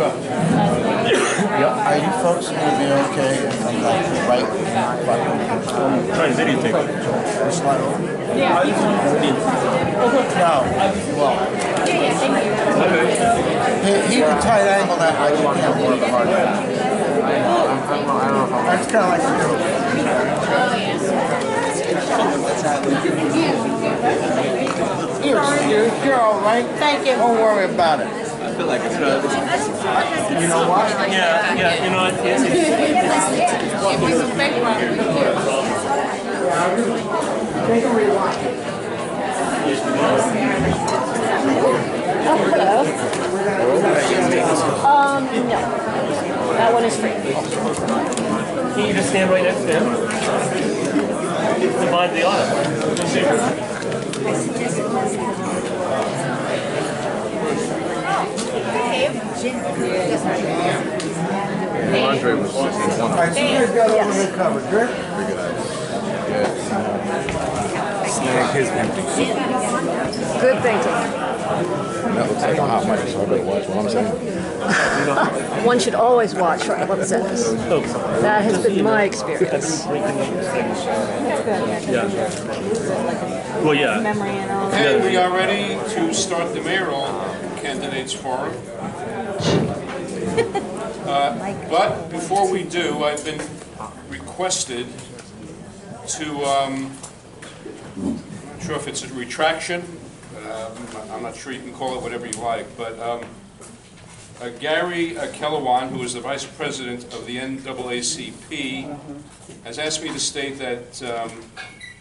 Are you folks going to be okay if I'm like right button? Try to videotape it. Slide over? Yeah. No. Well. He can tight angle that. I can't work hard. That's kind of like you're all right. Thank you. Don't worry about it. I feel like it's You know what? yeah, you know what? Hello. No. That one is free. Can you just stand right next to him? Divide the aisle. Andre was just in one. All right, so you got over here covered. Good? Snag his empty. Good thinking. That looks like a hot mic, so I better watch what I'm saying. One should always watch what says. That has been my experience. Well, yeah. Okay, we are ready to start the mayoral candidates forum. But before we do, I've been requested to, I'm not sure if it's a retraction, I'm not sure, you can call it whatever you like, but Gary Kellewan, who is the vice president of the NAACP, has asked me to state that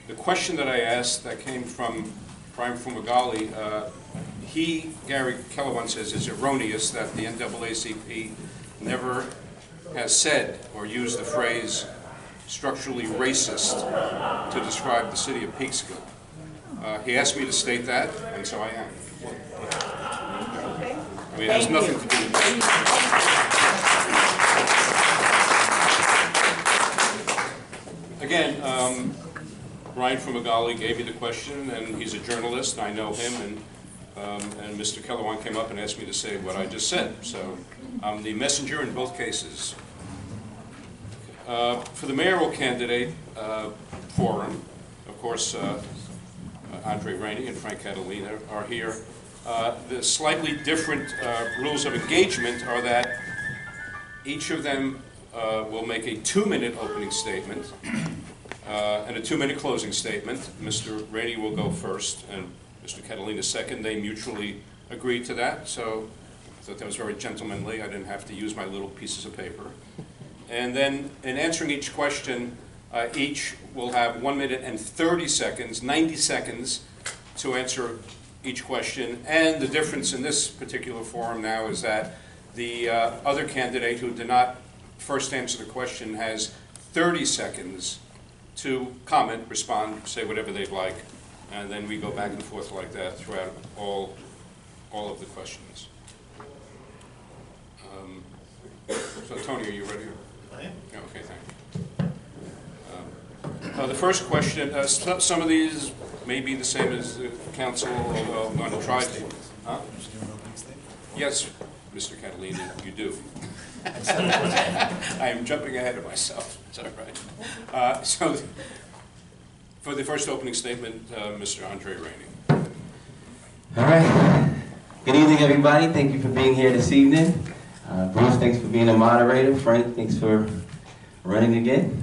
the question that I asked that came from Brian Fumagalli, Gary Kellewan says is erroneous, that the NAACP never has said or used the phrase structurally racist to describe the city of Peekskill. He asked me to state that, and so I am. I mean, it has nothing to do with that. Again, Brian Fumagalli gave me the question, and he's a journalist, and I know him, and Mr. Kellewan came up and asked me to say what I just said. So I'm the messenger in both cases. For the mayoral candidate forum, of course, Andre Rainey and Frank Catalina are here. The slightly different rules of engagement are that each of them will make a 2-minute opening statement and a 2-minute closing statement. Mr. Rainey will go first and Mr. Catalina second. They mutually agreed to that, so I thought that was very gentlemanly. I didn't have to use my little pieces of paper. And then in answering each question, each will have 1 minute and 30 seconds, 90 seconds to answer each question. And the difference in this particular forum now is that the other candidate who did not first answer the question has 30 seconds to comment, respond, say whatever they'd like, and then we go back and forth like that throughout all of the questions. So Tony, are you ready? I am. Okay, thank you. The first question, some of these may be the same as the council, although I'm going to try to. Huh? Yes, Mr. Catalina, you do. I am jumping ahead of myself. Is that right? So, for the first opening statement, Mr. Andre Rainey. All right. Good evening, everybody. Thank you for being here this evening. Bruce, thanks for being a moderator. Frank, thanks for running again.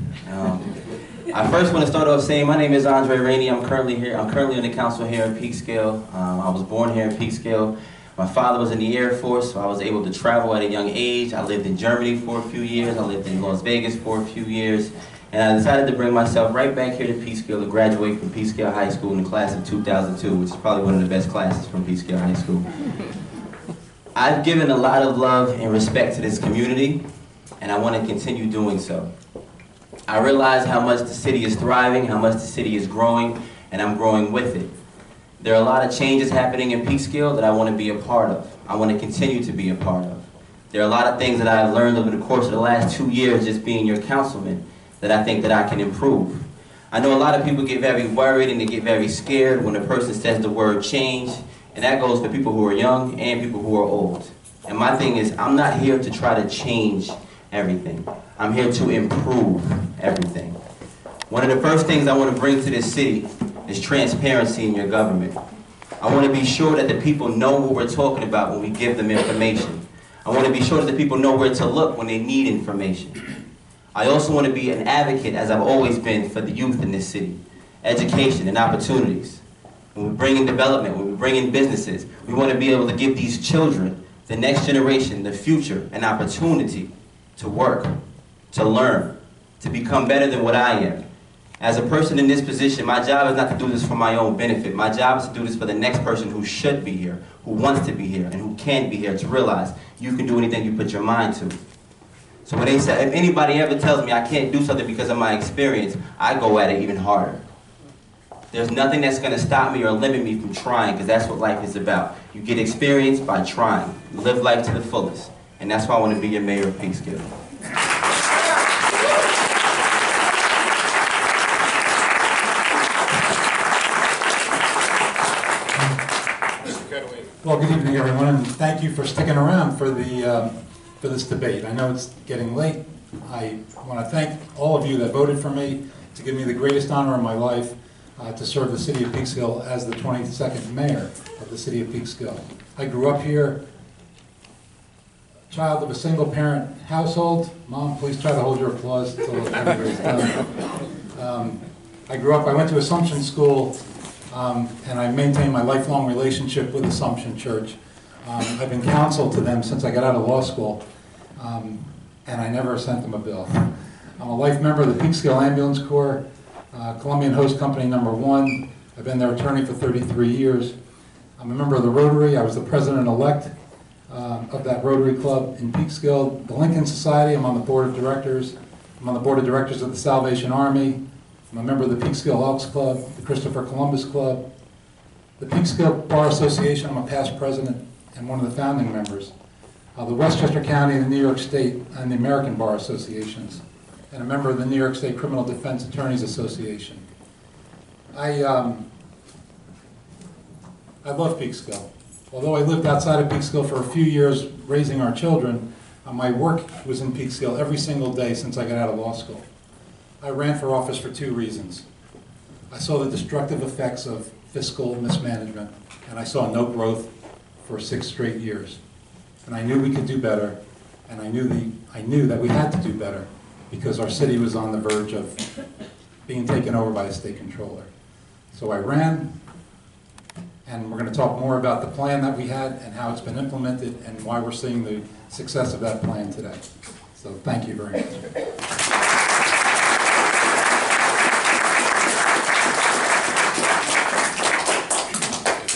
I first want to start off saying my name is Andre Rainey. I'm currently on the council here in Peekskill. I was born here in Peekskill. My father was in the Air Force, so I was able to travel at a young age. I lived in Germany for a few years. I lived in Las Vegas for a few years. And I decided to bring myself right back here to Peekskill to graduate from Peekskill High School in the class of 2002, which is probably one of the best classes from Peekskill High School. I've given a lot of love and respect to this community, and I want to continue doing so. I realize how much the city is thriving, how much the city is growing, and I'm growing with it. There are a lot of changes happening in Peekskill that I want to be a part of. I want to continue to be a part of. There are a lot of things that I've learned over the course of the last 2 years just being your councilman that I think that I can improve. I know a lot of people get very worried and they get very scared when a person says the word change, and that goes for people who are young and people who are old. And my thing is, I'm not here to try to change everything. I'm here to improve everything. One of the first things I want to bring to this city is transparency in your government. I want to be sure that the people know what we're talking about when we give them information. I want to be sure that the people know where to look when they need information. I also want to be an advocate, as I've always been, for the youth in this city. Education and opportunities. When we bring in development, when we bring in businesses, we want to be able to give these children, the next generation, the future, an opportunity to work, to learn, to become better than what I am. As a person in this position, my job is not to do this for my own benefit. My job is to do this for the next person who should be here, who wants to be here, and who can be here, to realize you can do anything you put your mind to. So when they say, if anybody ever tells me I can't do something because of my experience, I go at it even harder. There's nothing that's going to stop me or limit me from trying, because that's what life is about. You get experience by trying. You live life to the fullest. And that's why I want to be your mayor of Peekskill. Well, good evening, everyone, and thank you for sticking around for this debate. I know it's getting late. I want to thank all of you that voted for me to give me the greatest honor of my life to serve the city of Peekskill as the 22nd mayor of the city of Peekskill. I grew up here, child of a single-parent household. Mom, please try to hold your applause until everybody's done. I went to Assumption School. And I maintain my lifelong relationship with Assumption Church. I've been counsel to them since I got out of law school, and I never sent them a bill. I'm a life member of the Peekskill Ambulance Corps, Colombian Host Company #1. I've been their attorney for 33 years. I'm a member of the Rotary. I was the president-elect of that Rotary Club in Peekskill. The Lincoln Society, I'm on the board of directors. I'm on the board of directors of the Salvation Army. I'm a member of the Peekskill Elks Club, the Christopher Columbus Club, the Peekskill Bar Association. I'm a past president and one of the founding members. The Westchester County and the New York State and the American Bar Associations, and a member of the New York State Criminal Defense Attorneys Association. I love Peekskill. Although I lived outside of Peekskill for a few years raising our children, my work was in Peekskill every single day since I got out of law school. I ran for office for 2 reasons. I saw the destructive effects of fiscal mismanagement, and I saw no growth for 6 straight years. And I knew we could do better, and I knew that we had to do better because our city was on the verge of being taken over by a state controller. So I ran, and we're going to talk more about the plan that we had and how it's been implemented and why we're seeing the success of that plan today. So thank you very much.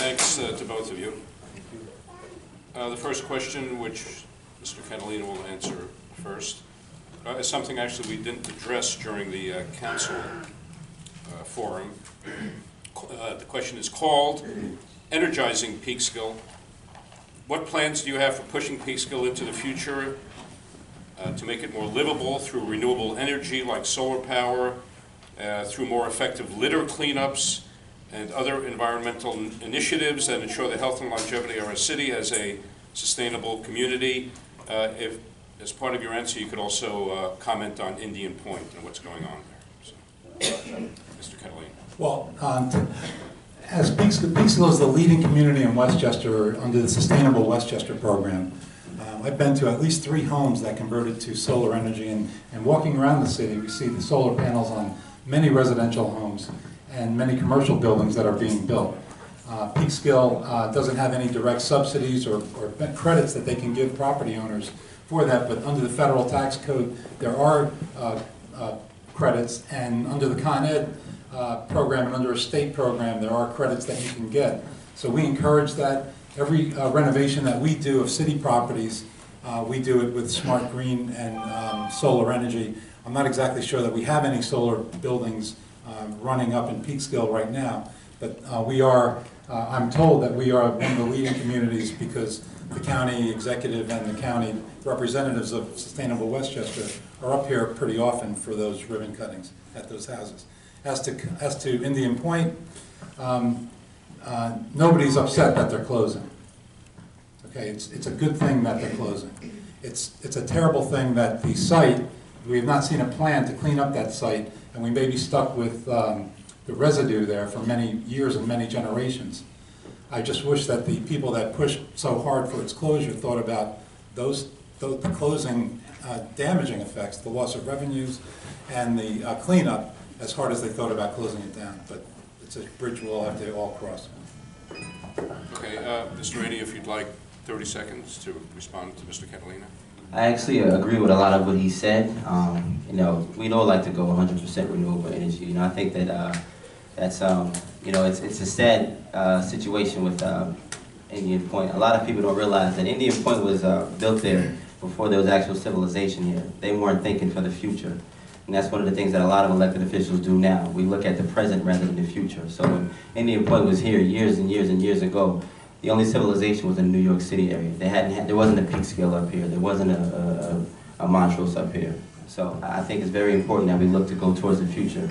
Thanks to both of you. The first question, which Mr. Catalina will answer first, is something actually we didn't address during the council forum. The question is called Energizing Peekskill. What plans do you have for pushing Peekskill into the future to make it more livable through renewable energy like solar power, through more effective litter cleanups, and other environmental initiatives that ensure the health and longevity of our city as a sustainable community? If, as part of your answer, you could also comment on Indian Point and what's going on there. So, Mr. Catalina. Well, as Peekskill is the leading community in Westchester under the Sustainable Westchester program, I've been to at least 3 homes that converted to solar energy, and walking around the city, we see the solar panels on many residential homes and many commercial buildings that are being built. Peekskill doesn't have any direct subsidies or credits that they can give property owners for that, but under the federal tax code, there are credits, and under the Con Ed program and under a state program, there are credits that you can get. So we encourage that. Every renovation that we do of city properties, we do it with smart green and solar energy. I'm not exactly sure that we have any solar buildings running up in Peekskill right now, but we are, I'm told that we are one of the leading communities because the county executive and the county representatives of Sustainable Westchester are up here pretty often for those ribbon cuttings at those houses. As to Indian Point, nobody's upset that they're closing. Okay, it's a good thing that they're closing. It's a terrible thing that the site, we have not seen a plan to clean up that site, and we may be stuck with the residue there for many years and many generations. I just wish that the people that pushed so hard for its closure thought about the closing damaging effects, the loss of revenues, and the cleanup as hard as they thought about closing it down. But it's a bridge we'll have to all cross. Okay, Mr. Rainey, if you'd like 30 seconds to respond to Mr. Catalina. I actually agree with a lot of what he said. You know, we don't like to go 100% renewable energy. You know, I think that that's you know, it's a sad situation with Indian Point. A lot of people don't realize that Indian Point was built there before there was actual civilization here. They weren't thinking for the future. And that's one of the things that a lot of elected officials do now. We look at the present rather than the future. So when Indian Point was here years and years and years ago, the only civilization was in the New York City area. There wasn't a Peekskill up here. There wasn't a Montrose up here. So I think it's very important that we look to go towards the future.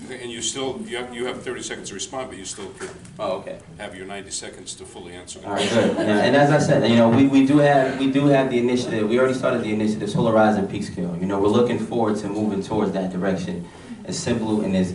Okay, and you have 30 seconds to respond, but you still could have your 90 seconds to fully answer the question. All right, good. And as I said, you know, we do have the initiative. We already started the initiative, Solar Rise and Peekskill. You know, we're looking forward to moving towards that direction as simple and as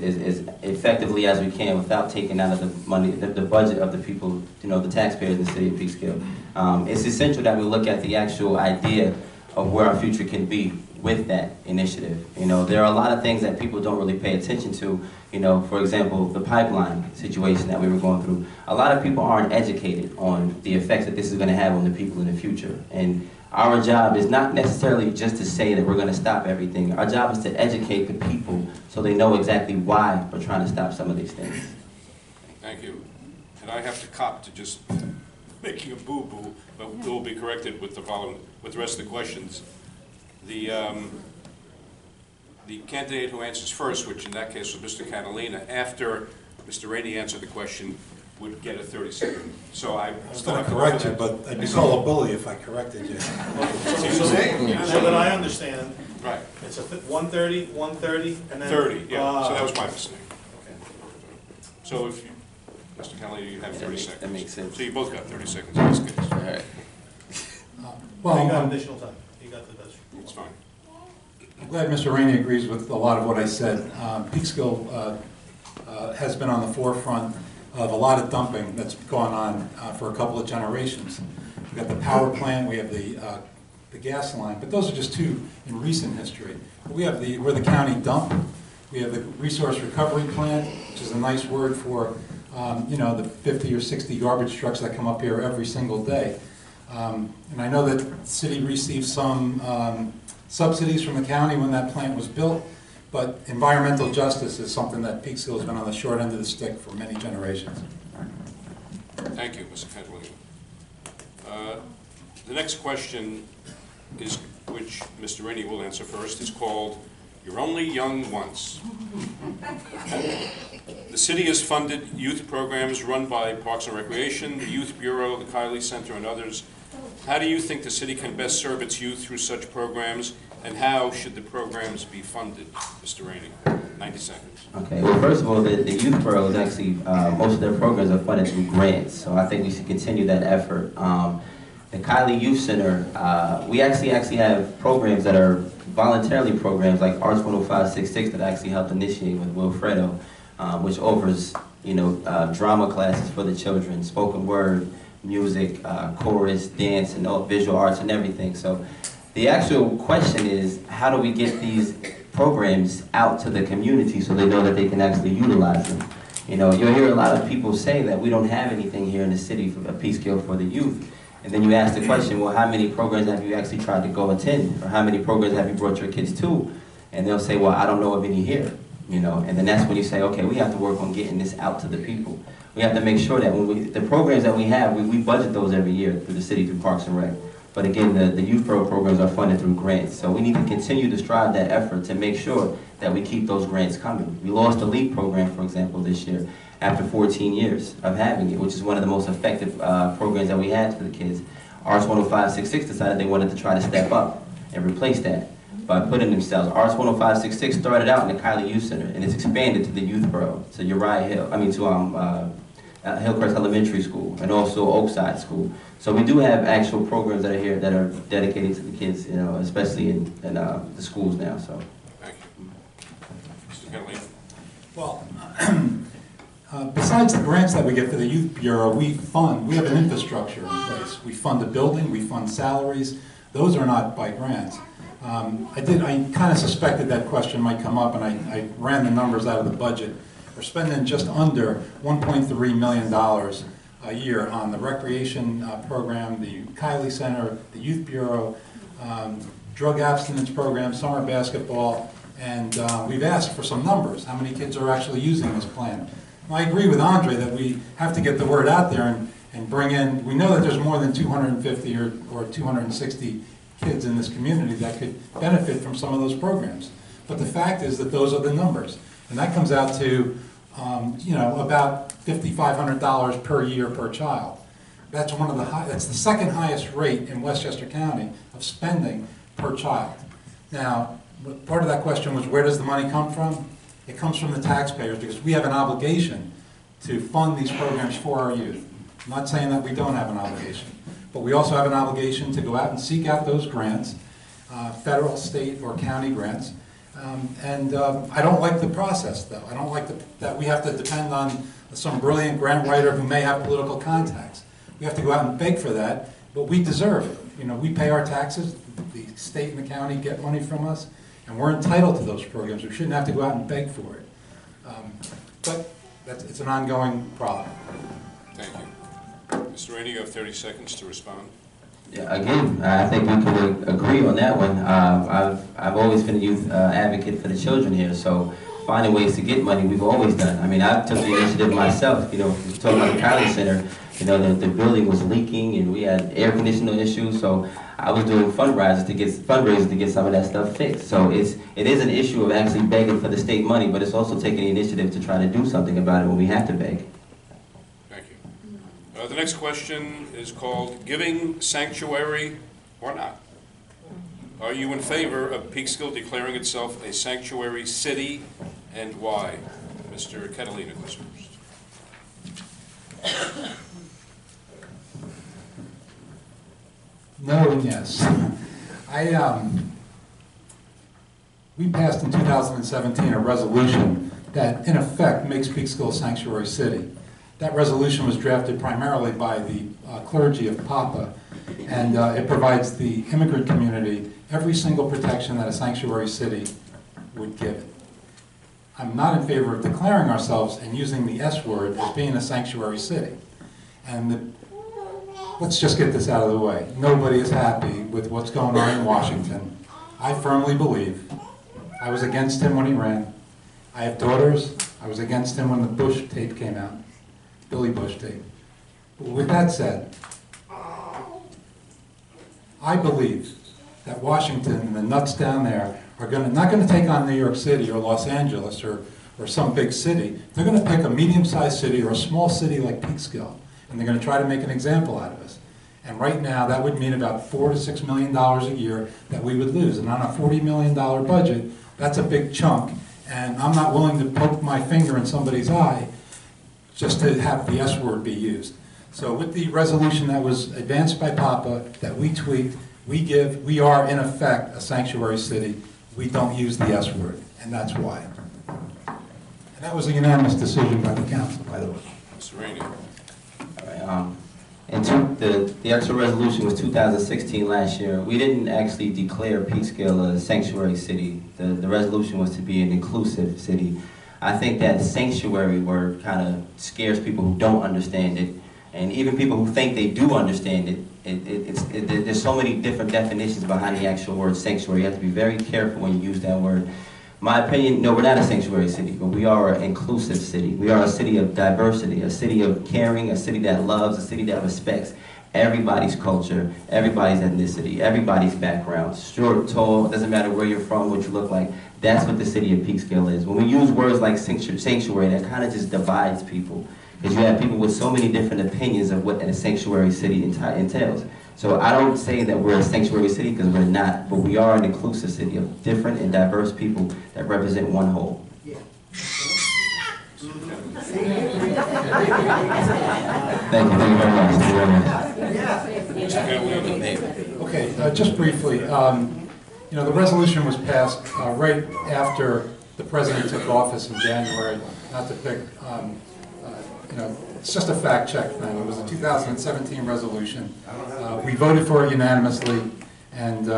effectively as we can without taking out of the money, the budget of the people, you know, the taxpayers in the city of Peekskill. It's essential that we look at the actual idea of where our future can be with that initiative. You know, there are a lot of things that people don't really pay attention to. You know, for example, the pipeline situation that we were going through. A lot of people aren't educated on the effects that this is going to have on the people in the future. And our job is not necessarily just to say that we're going to stop everything. Our job is to educate the people so they know exactly why we're trying to stop some of these things. Thank you. And I have to cop to just making a boo-boo, but we'll be corrected with the rest of the questions. The candidate who answers first, which in that case was Mr. Catalina, after Mr. Rainey answered the question, would get a 30-second. So I was going to correct you, but I'd be called a bully if I corrected you. So that I understand, right. It's a 130, 130, and then 30. Yeah. So that was my mistake. Okay. So if you, Mr. Catalina, you have 30 seconds. That makes sense. So you both got 30 seconds in this case. All right. Well, you got additional time. You got the best. It's fine. I'm glad Mr. Rainey agrees with a lot of what I said. Peekskill has been on the forefront of a lot of dumping that's gone on for a couple of generations. We've got the power plant, we have the gas line, but those are just two in recent history. We're the county dump. We have the resource recovery plant, which is a nice word for you know, the 50 or 60 garbage trucks that come up here every single day. And I know that the city received some subsidies from the county when that plant was built, but environmental justice is something that Peekskill has been on the short end of the stick for many generations. Thank you, Mr. Catalina. The next question is, which Mr. Rainey will answer first, is called "You're Only Young Once." The city has funded youth programs run by Parks and Recreation, the Youth Bureau, the Kiley Center, and others. How do you think the city can best serve its youth through such programs, and how should the programs be funded? Mr. Rainey, 90 seconds. Okay, well, first of all, the Youth Bureau is actually, most of their programs are funded through grants, so I think we should continue that effort. The Kiley Youth Center, we actually have programs that are voluntarily programs like Arts 10566 that I actually helped initiate with Wilfredo, which offers, you know, drama classes for the children, spoken word, music, chorus, dance, and all visual arts and everything. So the actual question is, how do we get these programs out to the community so they know that they can actually utilize them? You know, you'll hear a lot of people say that we don't have anything here in the city for a Peekskill for the youth. And then you ask the question, well, how many programs have you actually tried to go attend? Or how many programs have you brought your kids to? And they'll say, well, I don't know of any here. You know, and then that's when you say, okay, we have to work on getting this out to the people. We have to make sure that when the programs that we have, we budget those every year through the city, through Parks and Rec. But again, the youth programs are funded through grants. So we need to continue to strive that effort to make sure that we keep those grants coming. We lost the LEAP program, for example, this year after 14 years of having it, which is one of the most effective programs that we had for the kids. Arts 10566 decided they wanted to try to step up and replace that by putting themselves. Arts 10566 started out in the Kiley Youth Center, and it's expanded to the Youth Bureau, to Uriah Hill, to Hillcrest Elementary School, and also Oakside School. So we do have actual programs that are here that are dedicated to the kids, you know, especially in the schools now. So. Thank you. Mr. Catalina. Well, besides the grants that we get for the Youth Bureau, we have an infrastructure in place. We fund a building, we fund salaries. Those are not by grants. I kind of suspected that question might come up, and I ran the numbers out of the budget. We're spending just under $1.3 million a year on the recreation program, the Kiley Center, the Youth Bureau, drug abstinence program, summer basketball, and we've asked for some numbers. How many kids are actually using this plan? I agree with Andre that we have to get the word out there and bring in, we know that there's more than 250 or 260 kids in this community that could benefit from some of those programs. But the fact is that those are the numbers. And that comes out to, you know, about $5,500 per year per child. That's that's the second highest rate in Westchester County of spending per child. Now, part of that question was, where does the money come from? It comes from the taxpayers, because we have an obligation to fund these programs for our youth. I'm not saying that we don't have an obligation, but we also have an obligation to go out and seek out those grants, federal, state, or county grants. I don't like the process, though. I don't like that we have to depend on some brilliant grant writer who may have political contacts. We have to go out and beg for that, but we deserve it. You know, we pay our taxes. The state and the county get money from us, and we're entitled to those programs. We shouldn't have to go out and beg for it. But it's an ongoing problem. Thank you. Mr. Rainey, you have 30 seconds to respond. Yeah, again, I think we can agree on that one. I've always been a youth advocate for the children here, so finding ways to get money, we've always done. I mean, I took the initiative myself. You know, talking about the Kiley Center, you know, the building was leaking and we had air conditioning issues, so I was doing fundraisers to get some of that stuff fixed. So it is an issue of actually begging for the state money, but it's also taking the initiative to try to do something about it when we have to beg. Thank you. The next question is called Giving Sanctuary or Not? Are you in favor of Peekskill declaring itself a sanctuary city, and why? Mr. Catalina goes first. No and yes. We passed in 2017 a resolution that in effect makes Peekskill a sanctuary city. That resolution was drafted primarily by the clergy of Papa, and it provides the immigrant community every single protection that a sanctuary city would give it. I'm not in favor of declaring ourselves and using the S word as being a sanctuary city. And let's just get this out of the way. Nobody is happy with what's going on in Washington. I firmly believe. I was against him when he ran. I have daughters. I was against him when the Bush tape came out, Billy Bush tape. But with that said, I believe that Washington and the nuts down there are not going to take on New York City or Los Angeles or some big city. They're going to pick a medium-sized city or a small city like Peekskill, and they're going to try to make an example out of us. And right now, that would mean about $4 to $6 million a year that we would lose. And on a $40 million budget, that's a big chunk. And I'm not willing to poke my finger in somebody's eye just to have the S word be used. So with the resolution that was advanced by Papa, that we tweaked, we are in effect a sanctuary city. We don't use the S word, and that's why. And that was a unanimous decision by the council, by the way. Mr. Rainey. All right, the actual resolution was 2016 last year. We didn't actually declare Peekskill a sanctuary city. The resolution was to be an inclusive city. I think that sanctuary word kind of scares people who don't understand it, and even people who think they do understand it. There's so many different definitions behind the actual word sanctuary. You have to be very careful when you use that word. My opinion, no, we're not a sanctuary city, but we are an inclusive city. We are a city of diversity, a city of caring, a city that loves, a city that respects everybody's culture, everybody's ethnicity, everybody's background. Short, tall, it doesn't matter where you're from, what you look like. That's what the city of Peekskill is. When we use words like sanctuary, that kind of just divides people, because you have people with so many different opinions of what a sanctuary city entails. So I don't say that we're a sanctuary city, because we're not, but we are an inclusive city of different and diverse people that represent one whole. Thank you very much. Mr. Catalina. Okay, just briefly, you know, the resolution was passed right after the president took office in January. Not to pick, you know, it's just a fact check thing. It was a 2017 resolution. We voted for it unanimously, and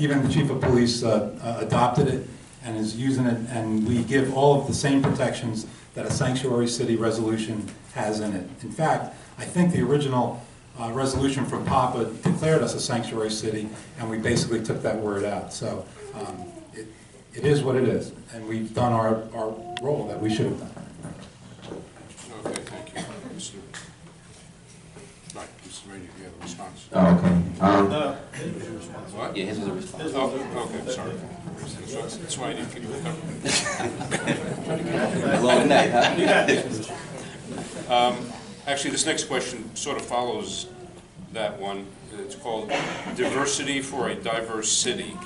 even the chief of police adopted it and is using it, and we give all of the same protections that a sanctuary city resolution has in it. In fact, I think the original resolution from Papa declared us a sanctuary city, and we basically took that word out. So it is what it is, and we've done our role that we should have done. Okay, thank you. Mr. Right, Mr. Rainey, you have a response. Oh, okay. What? Yeah, his was a response. Oh, okay, sorry. That's why I didn't think you were A long night, huh? Actually, this next question sort of follows that one. It's called Diversity for a Diverse City.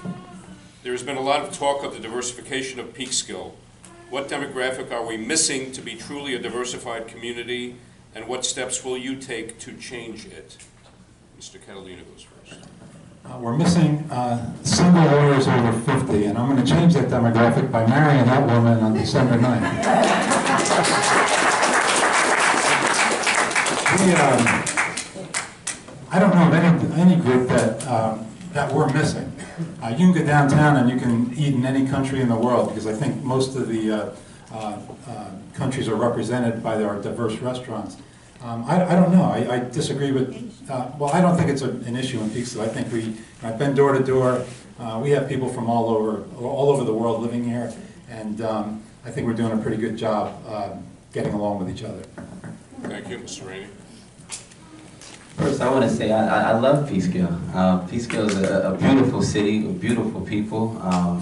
There has been a lot of talk of the diversification of Peekskill. What demographic are we missing to be truly a diversified community, and what steps will you take to change it? Mr. Catalina goes first. We're missing single lawyers over 50, and I'm going to change that demographic by marrying that woman on December 9th. I don't know of any group that we're missing. You can go downtown and you can eat in any country in the world, because I think most of the countries are represented by our diverse restaurants. I don't know. I disagree with, well, I don't think it's an issue in Peekskill. I think I've been door to door. We have people from all over the world living here, and I think we're doing a pretty good job getting along with each other. Thank you, Mr. Rainey. First, I want to say I love Peekskill. Peekskill is a beautiful city with beautiful people.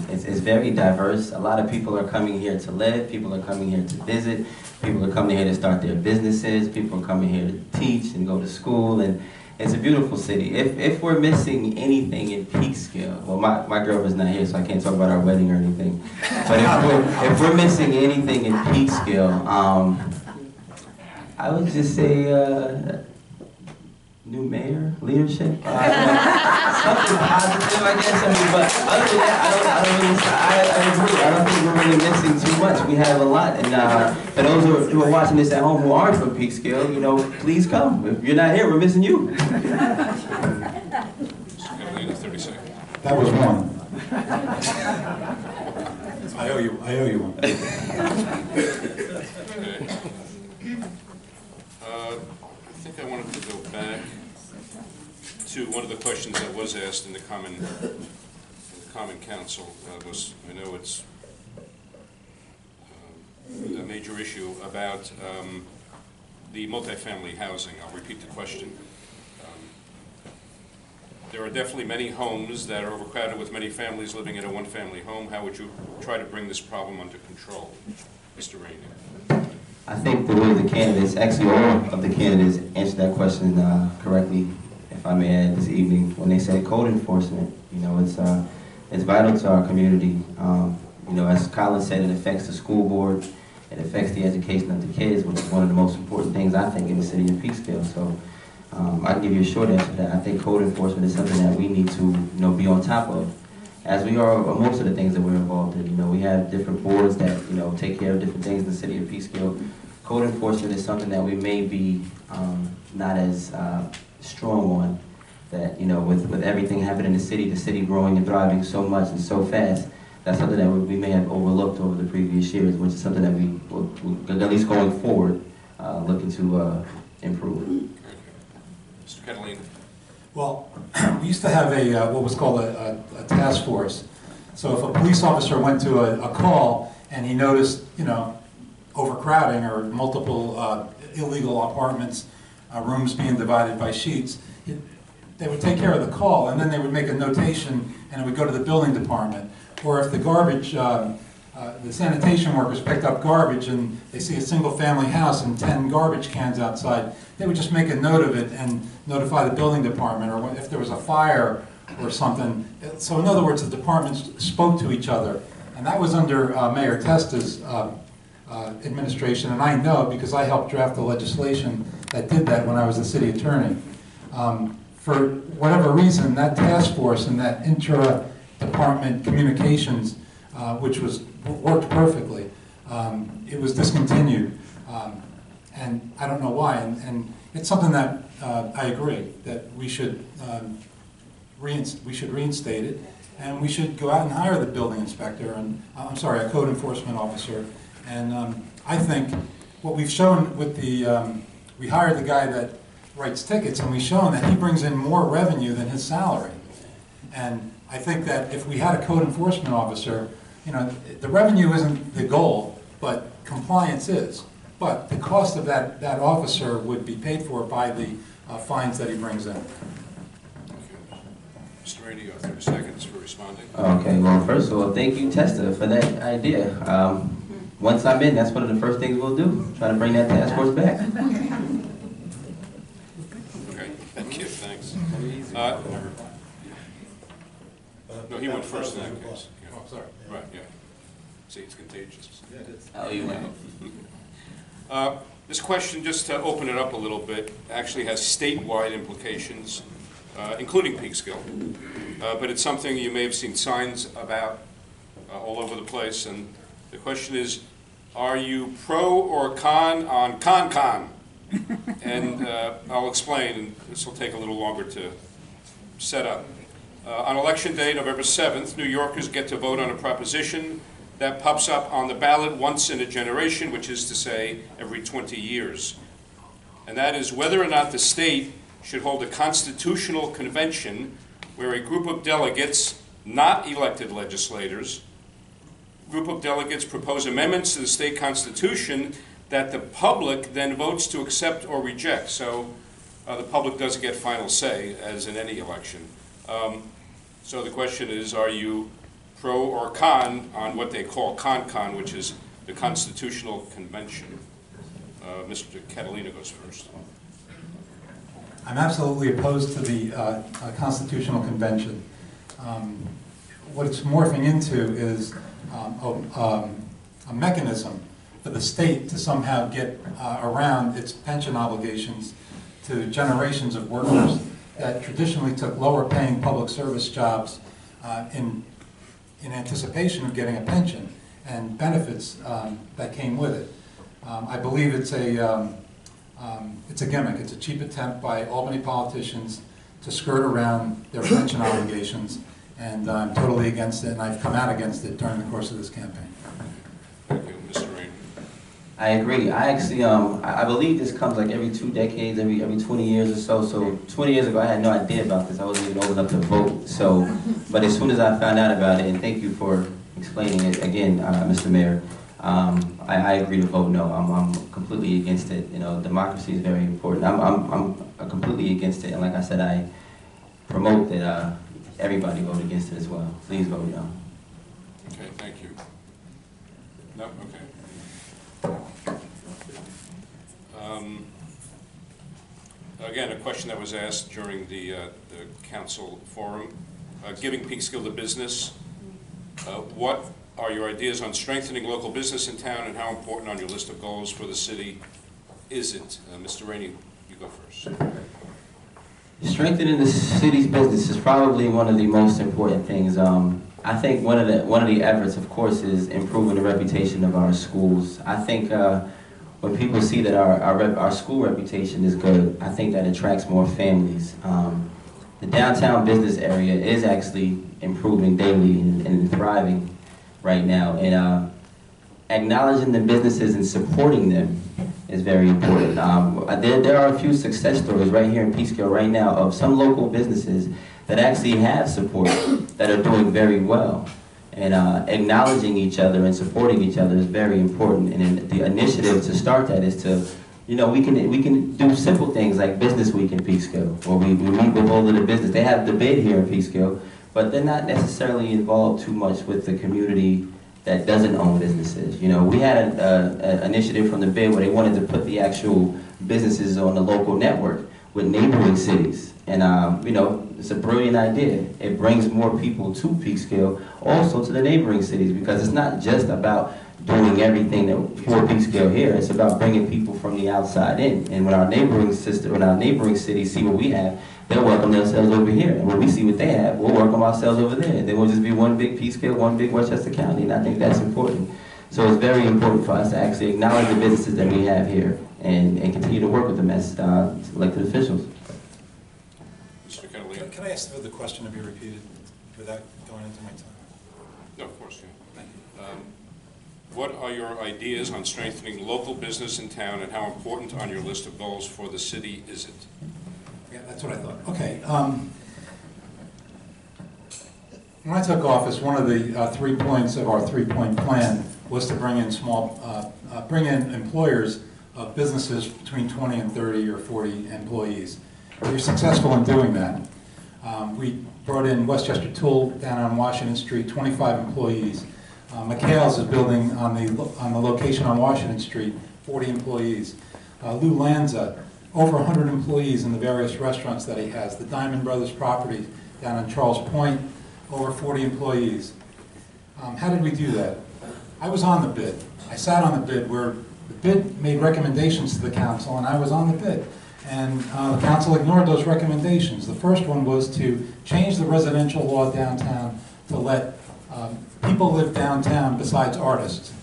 It's very diverse. A lot of people are coming here to live. People are coming here to visit. People are coming here to start their businesses. People are coming here to teach and go to school. And it's a beautiful city. If we're missing anything in Peekskill, well, my girlfriend's not here, so I can't talk about our wedding or anything. But if we're missing anything in Peekskill, I would just say new mayor, leadership, something positive, I guess. I mean, but other than that, I agree. I don't think we're really missing too much. We have a lot, and for those who are watching this at home who aren't from Peekskill, you know, please come. If you're not here, we're missing you. Catalina, 30 seconds. That was one. I owe you one. Okay. I think I wanted to go back to one of the questions that was asked in the Common Council. I know it's a major issue about the multifamily housing. I'll repeat the question. There are definitely many homes that are overcrowded with many families living in a one-family home. How would you try to bring this problem under control? Mr. Rainey. I think the way the candidates, actually all of the candidates answered that question correctly, if I may add, this evening, when they said code enforcement. You know, it's vital to our community. You know, as Colin said, it affects the school board, it affects the education of the kids, which is one of the most important things, I think, in the city of Peekskill. So I can give you a short answer to that. I think code enforcement is something that we need to, you know, be on top of, as we are most of the things that we're involved in. You know, we have different boards that, you know, take care of different things in the city of Peekskill. Code enforcement is something that we may be not as strong on. That, you know, with everything happening in the city growing and thriving so much and so fast, that's something that we may have overlooked over the previous years, which is something that we will, at least going forward, looking to improve. Mr. Catalina. Well, we used to have what was called a task force. So if a police officer went to a call and he noticed, you know, overcrowding or multiple illegal apartments, rooms being divided by sheets, they would take care of the call, and then they would make a notation, and it would go to the building department. Or if the garbage, the sanitation workers picked up garbage and they see a single-family house and 10 garbage cans outside, they would just make a note of it and notify the building department, or if there was a fire or something. So in other words, the departments spoke to each other, And that was under Mayor Testa's administration, and I know because I helped draft the legislation that did that when I was the city attorney. For whatever reason, that task force and that intra-department communications, which worked perfectly, it was discontinued. And I don't know why. And it's something that I agree that we should reinstate it, and we should go out and hire the building inspector and I'm sorry, a code enforcement officer. And I think what we've shown with the we hired the guy that writes tickets, and we've shown that he brings in more revenue than his salary. And I think that if we had a code enforcement officer, you know, the revenue isn't the goal, but compliance is. But the cost of that officer would be paid for by the fines that he brings in. Mr. Rainey, you have 30 seconds for responding. Okay, well, first of all, thank you, Testa, for that idea. Once I'm in, that's one of the first things we'll do, try to bring that task force back. Okay, thank you, thanks. No, he went first in that case. Yeah. Oh, sorry. Right, yeah. See, it's contagious. Yeah, it is. Oh, you went. This question, just to open it up a little bit, actually has statewide implications, including Peekskill. But it's something you may have seen signs about all over the place. And the question is, are you pro or con on con? And I'll explain, and this will take a little longer to set up. On Election Day, November 7th, New Yorkers get to vote on a proposition that pops up on the ballot once in a generation, which is to say every 20 years. And that is whether or not the state should hold a constitutional convention where a group of delegates, not elected legislators, group of delegates propose amendments to the state constitution that the public then votes to accept or reject. So the public doesn't get final say, as in any election. So the question is, are you pro or con on what they call con, which is the Constitutional Convention? Mr. Catalina goes first. I'm absolutely opposed to the Constitutional Convention. What it's morphing into is a mechanism for the state to somehow get around its pension obligations to generations of workers that traditionally took lower paying public service jobs in anticipation of getting a pension and benefits that came with it. I believe it's a gimmick. It's a cheap attempt by Albany politicians to skirt around their pension obligations, and I'm totally against it, and I've come out against it during the course of this campaign. Thank you, Mr. Rainey. I agree. I actually, I believe this comes like every 2 decades, every 20 years or so. So 20 years ago, I had no idea about this. I wasn't even old enough to vote. So, but as soon as I found out about it, and thank you for explaining it again, Mr. Mayor, I agree to vote no. I'm completely against it. You know, democracy is very important. I'm completely against it. And like I said, I promote that everybody vote against it as well. Please vote no. Okay, thank you. No, okay. Again, a question that was asked during the council forum, giving Peekskill the business. What are your ideas on strengthening local business in town, and how important on your list of goals for the city is it? Mr. Rainey, you go first. Strengthening the city's business is probably one of the most important things. I think one of the efforts, of course, is improving the reputation of our schools. I think when people see that our school reputation is good, I think that attracts more families. The downtown business area is actually improving daily and thriving right now. And acknowledging the businesses and supporting them is very important. There are a few success stories right here in Peekskill right now of some local businesses that actually have support, that are doing very well. And acknowledging each other and supporting each other is very important. And the initiative to start that is to, you know, we can do simple things like Business Week in Peekskill, where we meet with all of the business. They have the bid here in Peekskill, but they're not necessarily involved too much with the community that doesn't own businesses. You know, we had an initiative from the bid where they wanted to put the actual businesses on the local network. with neighboring cities. And you know, it's a brilliant idea. It brings more people to Peekskill, also to the neighboring cities, because it's not just about doing everything for Peekskill here. It's about bringing people from the outside in. And when our neighboring cities see what we have, they'll welcome themselves over here. And when we see what they have, we'll welcome ourselves over there. And then we'll just be one big Peekskill, one big Westchester County. And I think that's important. So it's very important for us to actually acknowledge the businesses that we have here and continue to work with them as elected officials. Mr. Catalina. Can I ask the question to be repeated without going into my time? No, of course, yeah. What are your ideas on strengthening local business in town, and how important on your list of goals for the city is it? Yeah, that's what I thought. Okay. When I took office, one of the 3 points of our 3-point plan was to bring in employers of businesses between 20 and 30 or 40 employees. We were successful in doing that. We brought in Westchester Tool down on Washington Street, 25 employees. McHale's is building on the location on Washington Street, 40 employees. Lou Lanza, over 100 employees in the various restaurants that he has. The Diamond Brothers property down on Charles Point, over 40 employees. How did we do that? I was on the bid. I sat on the bid where the bid made recommendations to the council, and I was on the bid. And the council ignored those recommendations. The first one was to change the residential law downtown to let people live downtown besides artists.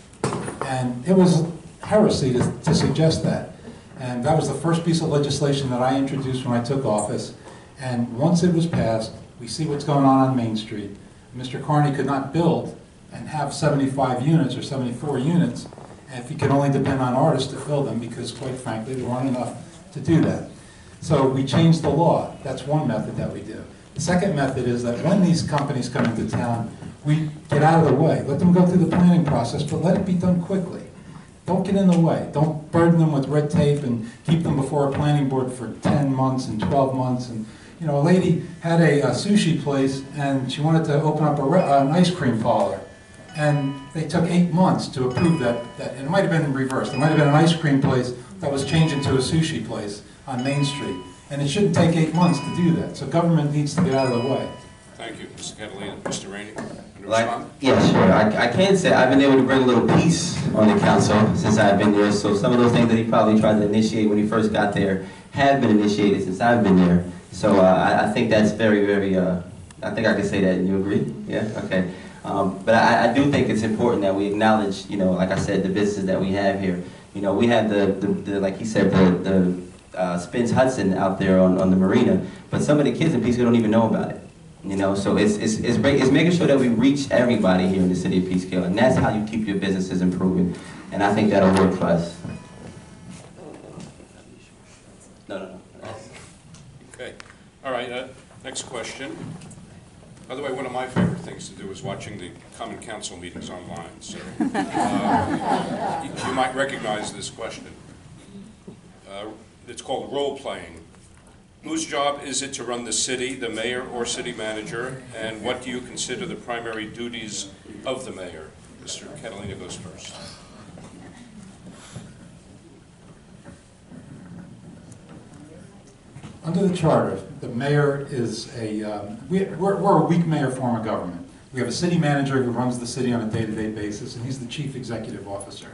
And it was heresy to suggest that. And that was the first piece of legislation that I introduced when I took office. And once it was passed, we see what's going on Main Street. Mr. Carney could not build and have 75 units or 74 units if he could only depend on artists to fill them, because quite frankly, there weren't enough to do that. So we changed the law. That's one method that we do. The second method is that when these companies come into town, we get out of the way. Let them go through the planning process, but let it be done quickly. Don't get in the way. Don't burden them with red tape and keep them before a planning board for 10 months and 12 months. And you know, a lady had a sushi place and she wanted to open up an ice cream parlor. And they took 8 months to approve that. And it might have been reversed. It might have been an ice cream place that was changed into a sushi place on Main Street. And it shouldn't take 8 months to do that. So government needs to get out of the way. Thank you, Mr. Catalina. Mr. Rainey, Yeah, sure. I can say I've been able to bring a little peace on the council since I've been there. So some of those things that he probably tried to initiate when he first got there have been initiated since I've been there. So I think that's very, very, I think I can say that, and you agree? Yeah? Okay. But I do think it's important that we acknowledge, you know, like I said, the businesses that we have here. You know, we have the like he said, the Spence Hudson out there on the marina, but some of the kids in Peekskill don't even know about it. You know, so it's making sure that we reach everybody here in the city of Peekskill, and that's how you keep your businesses improving. And I think that'll work for us. No. Okay. All right, next question. By the way, one of my favorite things to do is watching the Common Council meetings online, so you might recognize this question. It's called role-playing. Whose job is it to run the city, the mayor or city manager, and what do you consider the primary duties of the mayor? Mr. Catalina goes first. Under the charter, the mayor is we're a weak mayor form of government. We have a city manager who runs the city on a day-to-day basis, and he's the chief executive officer.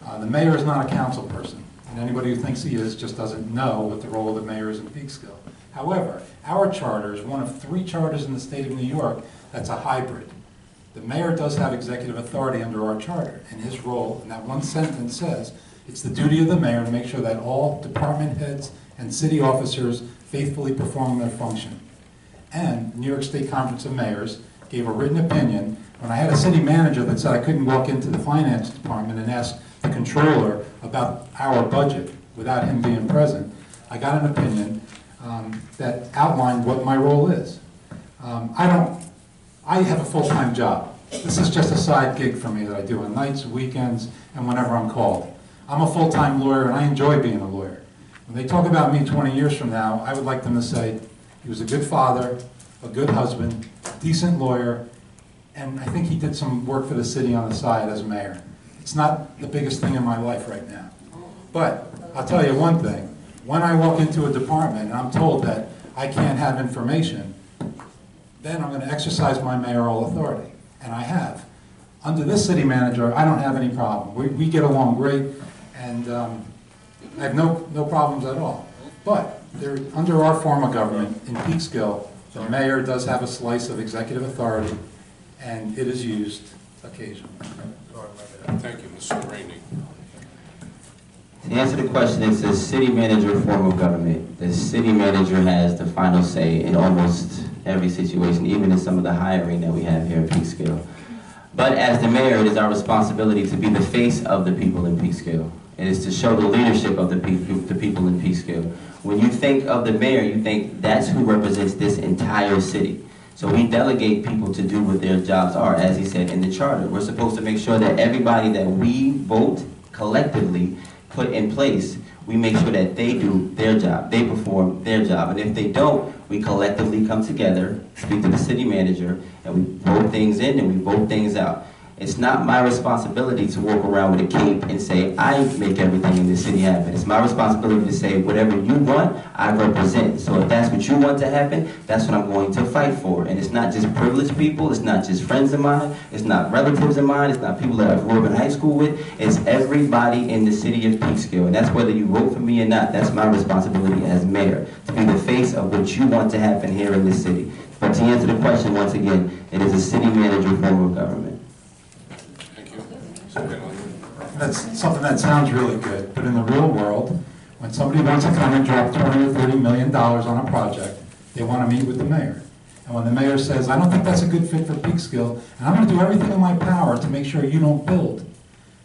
The mayor is not a council person, and anybody who thinks he is just doesn't know what the role of the mayor is in Peekskill. However, our charter is one of 3 charters in the state of New York that's a hybrid. The mayor does have executive authority under our charter, and his role, and that one sentence says, it's the duty of the mayor to make sure that all department heads and city officers faithfully perform their function. And New York State Conference of Mayors gave a written opinion when I had a city manager that said I couldn't walk into the finance department and ask the controller about our budget without him being present. I got an opinion that outlined what my role is. I have a full-time job. This is just a side gig for me that I do on nights, weekends, and whenever I'm called. I'm a full-time lawyer and I enjoy being a lawyer. When they talk about me 20 years from now, I would like them to say, he was a good father, a good husband, decent lawyer, and I think he did some work for the city on the side as mayor. It's not the biggest thing in my life right now. But I'll tell you one thing, when I walk into a department and I'm told that I can't have information, then I'm going to exercise my mayoral authority, and I have. Under this city manager, I don't have any problem. We get along great, and I have no problems at all. But under our form of government, in Peekskill, the mayor does have a slice of executive authority, and it is used occasionally. Thank you, Mr. Rainey. To answer the question, it's a city manager form of government. The city manager has the final say in almost every situation, even in some of the hiring that we have here in Peekskill. But as the mayor, it is our responsibility to be the face of the people in Peekskill. It is to show the leadership of the people in Peekskill. When you think of the mayor, you think that's who represents this entire city. So we delegate people to do what their jobs are, as he said in the charter. We're supposed to make sure that everybody that we vote collectively put in place, we make sure that they do their job, they perform their job. And if they don't, we collectively come together, speak to the city manager, and we vote things in and we vote things out. It's not my responsibility to walk around with a cape and say, I make everything in this city happen. It's my responsibility to say, whatever you want, I represent. So if that's what you want to happen, that's what I'm going to fight for. And it's not just privileged people, it's not just friends of mine, it's not relatives of mine, it's not people that I grew up in high school with, it's everybody in the city of Peekskill. And that's whether you vote for me or not, that's my responsibility as mayor, to be the face of what you want to happen here in this city. But to answer the question, once again, it is a city manager form of government. That's something that sounds really good, but in the real world, when somebody wants to come and drop $20 or $30 million on a project, they want to meet with the mayor. And when the mayor says, I don't think that's a good fit for Peekskill, and I'm going to do everything in my power to make sure you don't build.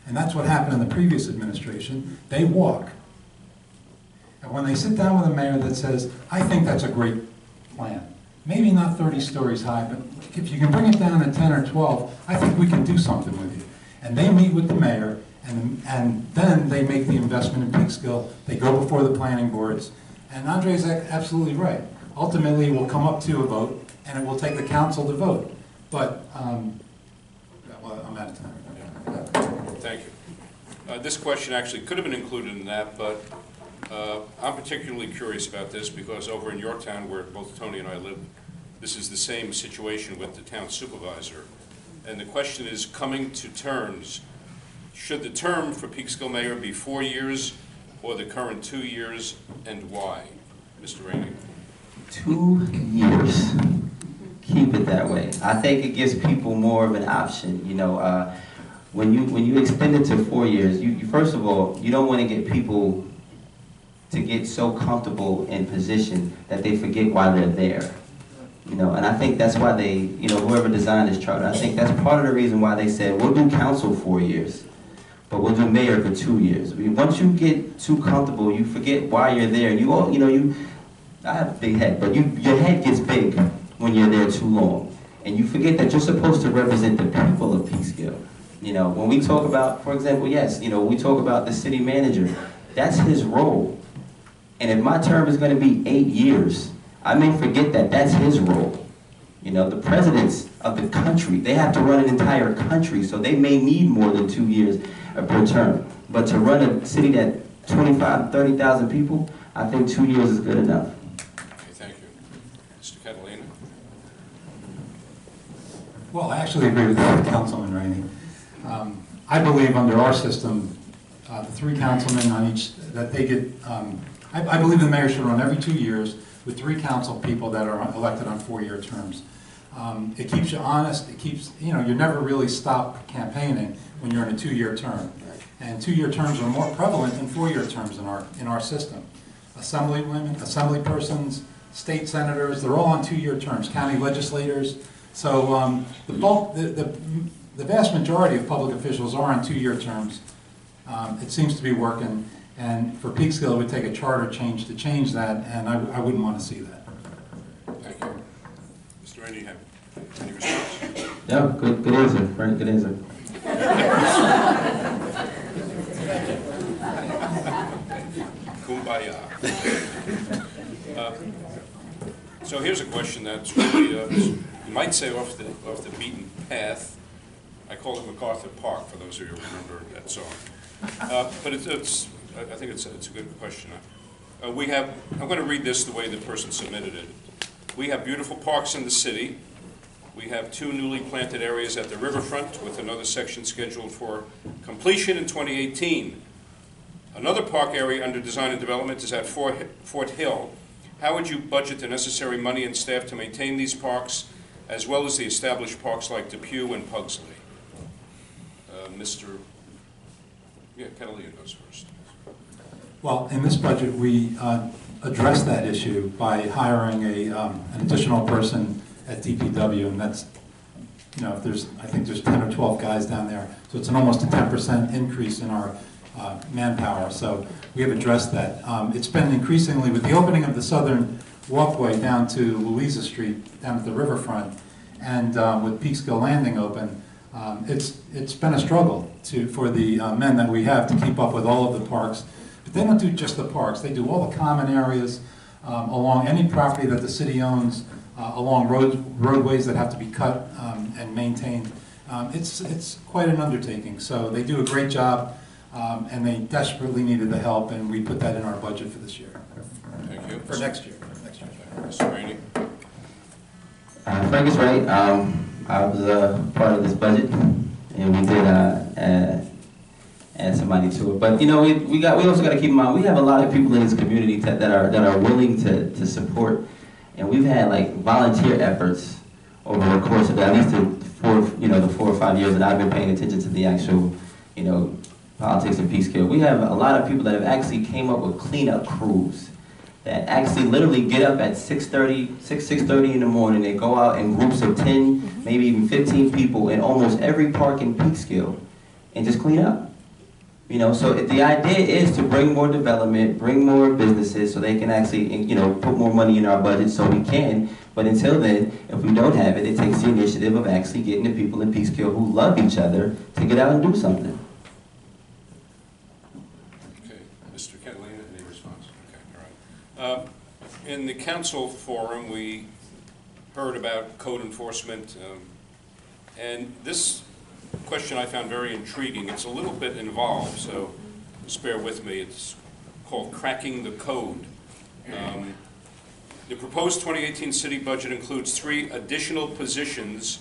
And that's what happened in the previous administration. They walk. And when they sit down with a mayor that says, I think that's a great plan, maybe not 30 stories high, but if you can bring it down to 10 or 12, I think we can do something with you. And they meet with the mayor, and then they make the investment in Peekskill. They go before the planning boards. And Andre's absolutely right. Ultimately, it will come up to a vote, and it will take the council to vote. But, well, I'm out of time. Thank you. This question actually could have been included in that, but I'm particularly curious about this because over in Yorktown, where both Tony and I live, this is the same situation with the town supervisor. And the question is coming to terms. Should the term for Peekskill mayor be 4 years or the current 2 years, and why? Mr. Rainey. 2 years. Keep it that way. I think it gives people more of an option. You know, when you extend it to 4 years, you first of all, you don't want to get people to get so comfortable in position that they forget why they're there. You know, and I think that's why they, you know, whoever designed this charter, I think that's part of the reason why they said, we'll do council 4 years, but we'll do mayor for 2 years. I mean, once you get too comfortable, you forget why you're there. And you all, you know, I have a big head, but your head gets big when you're there too long. And you forget that you're supposed to represent the people of Peekskill. You know, when we talk about, for example, yes, you know, we talk about the city manager, that's his role. And if my term is going to be 8 years, I may forget that that's his role. You know, the presidents of the country, they have to run an entire country, so they may need more than 2 years per term. But to run a city that 25, 30,000 people, I think 2 years is good enough. Okay, thank you. Mr. Catalina. Well, I actually agree with Councilman Rainey. I believe under our system, the 3 councilmen on each, that they get, I believe the mayor should run every 2 years with 3 council people that are elected on 4-year terms. It keeps you honest, it keeps, you know, you never really stop campaigning when you're in a 2-year term. And 2-year terms are more prevalent than 4-year terms in our system. Assemblywomen, assembly persons, state senators, they're all on 2-year terms, county legislators. So the vast majority of public officials are on 2-year terms. It seems to be working, and for Peekskill it would take a charter change to change that, and I wouldn't want to see that. Thank you. Mr. Rainey, have any response? Yeah, good answer, Frank, good answer. Kumbaya. So here's a question that's really, you might say off the beaten path. I call it MacArthur Park, for those of you who remember that song. But I think it's a good question. I'm going to read this the way the person submitted it. We have beautiful parks in the city. We have 2 newly planted areas at the riverfront with another section scheduled for completion in 2018. Another park area under design and development is at Fort Hill. How would you budget the necessary money and staff to maintain these parks, as well as the established parks like Depew and Pugsley? Catalina goes first. Well, in this budget, we addressed that issue by hiring an additional person at DPW, and that's, I think there's 10 or 12 guys down there, so it's almost a 10% increase in our manpower. So we have addressed that. It's been increasingly, with the opening of the southern walkway down to Louisa Street, down at the riverfront, and with Peekskill Landing open, it's been a struggle for the men that we have to keep up with all of the parks. But they don't do just the parks. They do all the common areas along any property that the city owns, along roadways that have to be cut and maintained. It's quite an undertaking. So they do a great job, and they desperately needed the help, and we put that in our budget for this year. Thank you. For next year. Mr. Rainey. Frank is right. I was part of this budget, and we did add somebody to it. But we also got to keep in mind we have a lot of people in this community that are willing to support, and we've had like volunteer efforts over the course of at least the 4 or 5 years that I've been paying attention to the actual politics in Peekskill. We have a lot of people that have actually came up with cleanup crews that actually literally get up at 6:30 in the morning. They go out in groups of 10, maybe even 15 people in almost every park in Peekskill and just clean up. So the idea is to bring more development, bring more businesses so they can actually, put more money in our budget so we can. But until then, if we don't have it, it takes the initiative of actually getting the people in Peekskill who love each other to get out and do something. Mr. Catalina, any response? Okay, all right. In the council forum, we heard about code enforcement, and this question I found very intriguing. It's a little bit involved, so just bear with me. It's called cracking the code. The proposed 2018 city budget includes 3 additional positions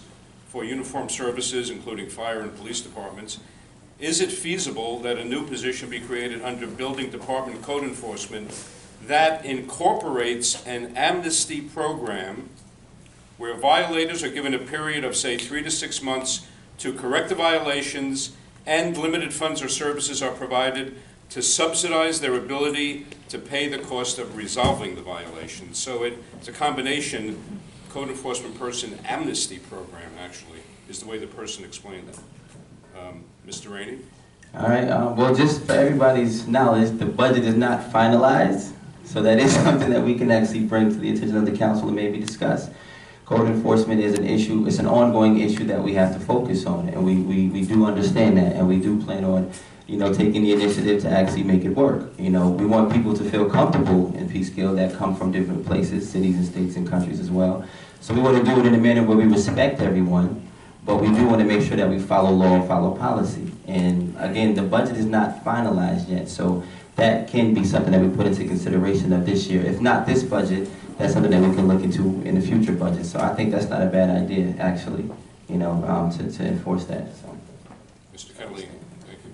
for uniformed services, including fire and police departments. Is it feasible that a new position be created under Building Department Code Enforcement that incorporates an amnesty program where violators are given a period of, say, 3 to 6 months to correct the violations, and limited funds or services are provided to subsidize their ability to pay the cost of resolving the violations? So it's a combination code enforcement person amnesty program, actually, is the way the person explained it. Mr. Rainey? All right, well, just for everybody's knowledge, the budget is not finalized, so that is something that we can actually bring to the attention of the council and maybe discuss. Code enforcement is an issue, it's an ongoing issue that we have to focus on, and we do understand that, and we do plan on, taking the initiative to actually make it work. We want people to feel comfortable in Peekskill that come from different places, cities and states and countries as well. So we want to do it in a manner where we respect everyone, but we do want to make sure that we follow law and follow policy. And again, the budget is not finalized yet, so that can be something that we put into consideration of this year. If not this budget, that's something that we can look into in the future budget. So I think that's not a bad idea, actually, to enforce that. So. Mr. Catalina, thank you.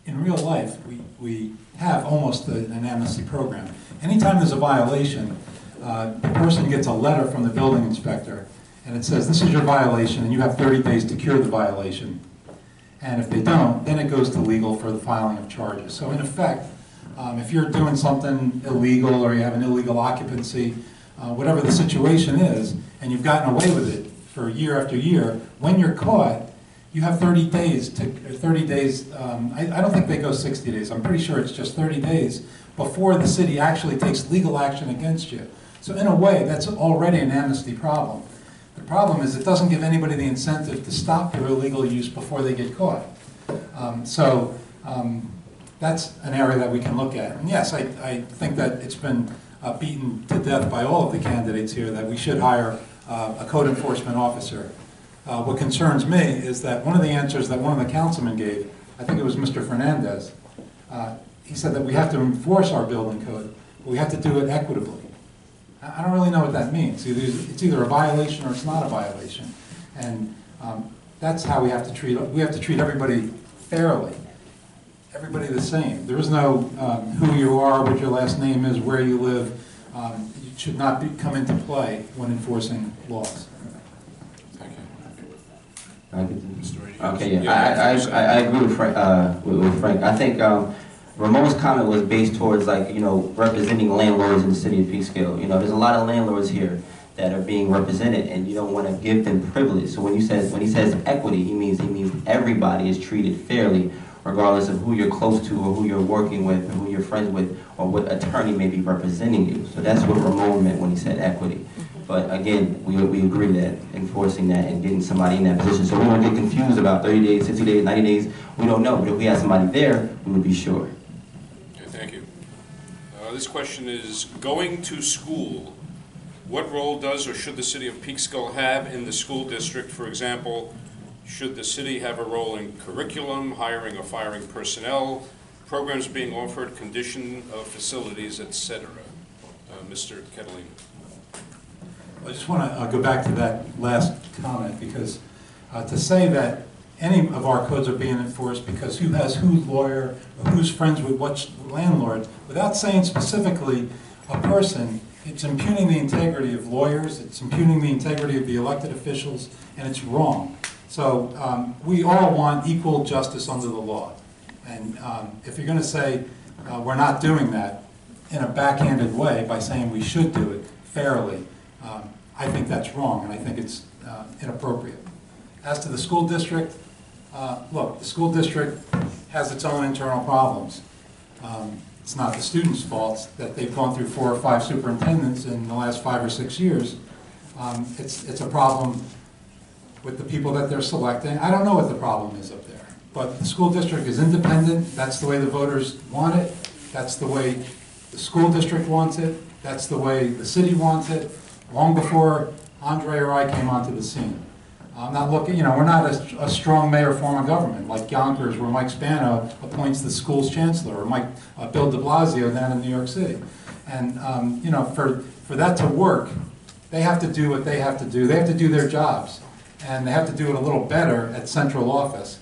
In real life, we have almost an amnesty program. Anytime there's a violation, the person gets a letter from the building inspector, and it says, this is your violation, and you have 30 days to cure the violation. And if they don't, then it goes to legal for the filing of charges. So in effect, if you're doing something illegal or you have an illegal occupancy, whatever the situation is, and you've gotten away with it for year after year, when you're caught, you have 30 days I don't think they go 60 days. I'm pretty sure it's just 30 days before the city actually takes legal action against you. So in a way, that's already an amnesty problem. The problem is it doesn't give anybody the incentive to stop their illegal use before they get caught. That's an area that we can look at. And yes, I think that it's been beaten to death by all of the candidates here that we should hire a code enforcement officer. What concerns me is that one of the answers that one of the councilmen gave I think it was Mr. Fernandez, he said that we have to enforce our building code, but we have to do it equitably. I don't really know what that means. It's either a violation or it's not a violation. And that's how we have to treat everybody fairly. Everybody the same. There is no who you are, what your last name is, where you live. It should not come into play when enforcing laws. Okay, yeah, I agree with Frank. I think Ramon's comment was based towards, like, you know, representing landlords in the city of Peekskill. You know, there's a lot of landlords here that are being represented, and you don't want to give them privilege. So when he says equity, he means everybody is treated fairly, regardless of who you're close to or who you're working with or who you're friends with or what attorney may be representing you. So that's what Ramon meant when he said equity. But again, we agree that enforcing that and getting somebody in that position, so we don't get confused about 30 days, 60 days, 90 days, we don't know. But if we had somebody there, we would be sure. Okay, thank you. This question is, going to school, what role does or should the city of Peekskill have in the school district? For example, should the city have a role in curriculum, hiring or firing personnel, programs being offered, condition of facilities, etc.? Mr. Catalina. I just want to go back to that last comment, because to say that any of our codes are being enforced because who has whose lawyer or who's friends with what landlord, without saying specifically a person, it's impugning the integrity of lawyers, it's impugning the integrity of the elected officials, and it's wrong. So we all want equal justice under the law. And if you're going to say we're not doing that in a backhanded way by saying we should do it fairly, I think that's wrong, and I think it's inappropriate. As to the school district, look, the school district has its own internal problems. It's not the students' fault that they've gone through 4 or 5 superintendents in the last 5 or 6 years. It's a problem with the people that they're selecting. I don't know what the problem is up there, but the school district is independent. That's the way the voters want it. That's the way the school district wants it. That's the way the city wants it, long before Andre or I came onto the scene. I'm not looking, we're not a strong mayor form of government like Yonkers, where Mike Spano appoints the school's chancellor, or Bill de Blasio down in New York City. And, for that to work, they have to do what they have to do. They have to do their jobs. And they have to do it a little better at central office.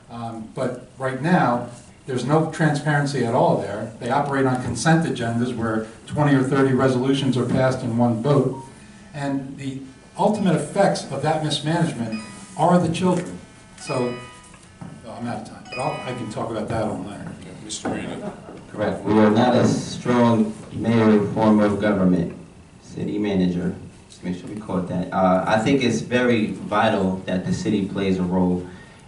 But right now, there's no transparency at all there. They operate on consent agendas where 20 or 30 resolutions are passed in one vote. And the ultimate effects of that mismanagement are the children. So, I'm out of time, but I can talk about that all night. Okay, Mr. Rainey. Correct. We are not a strong mayor form of government, city manager. Just make sure we quote that. I think it's very vital that the city plays a role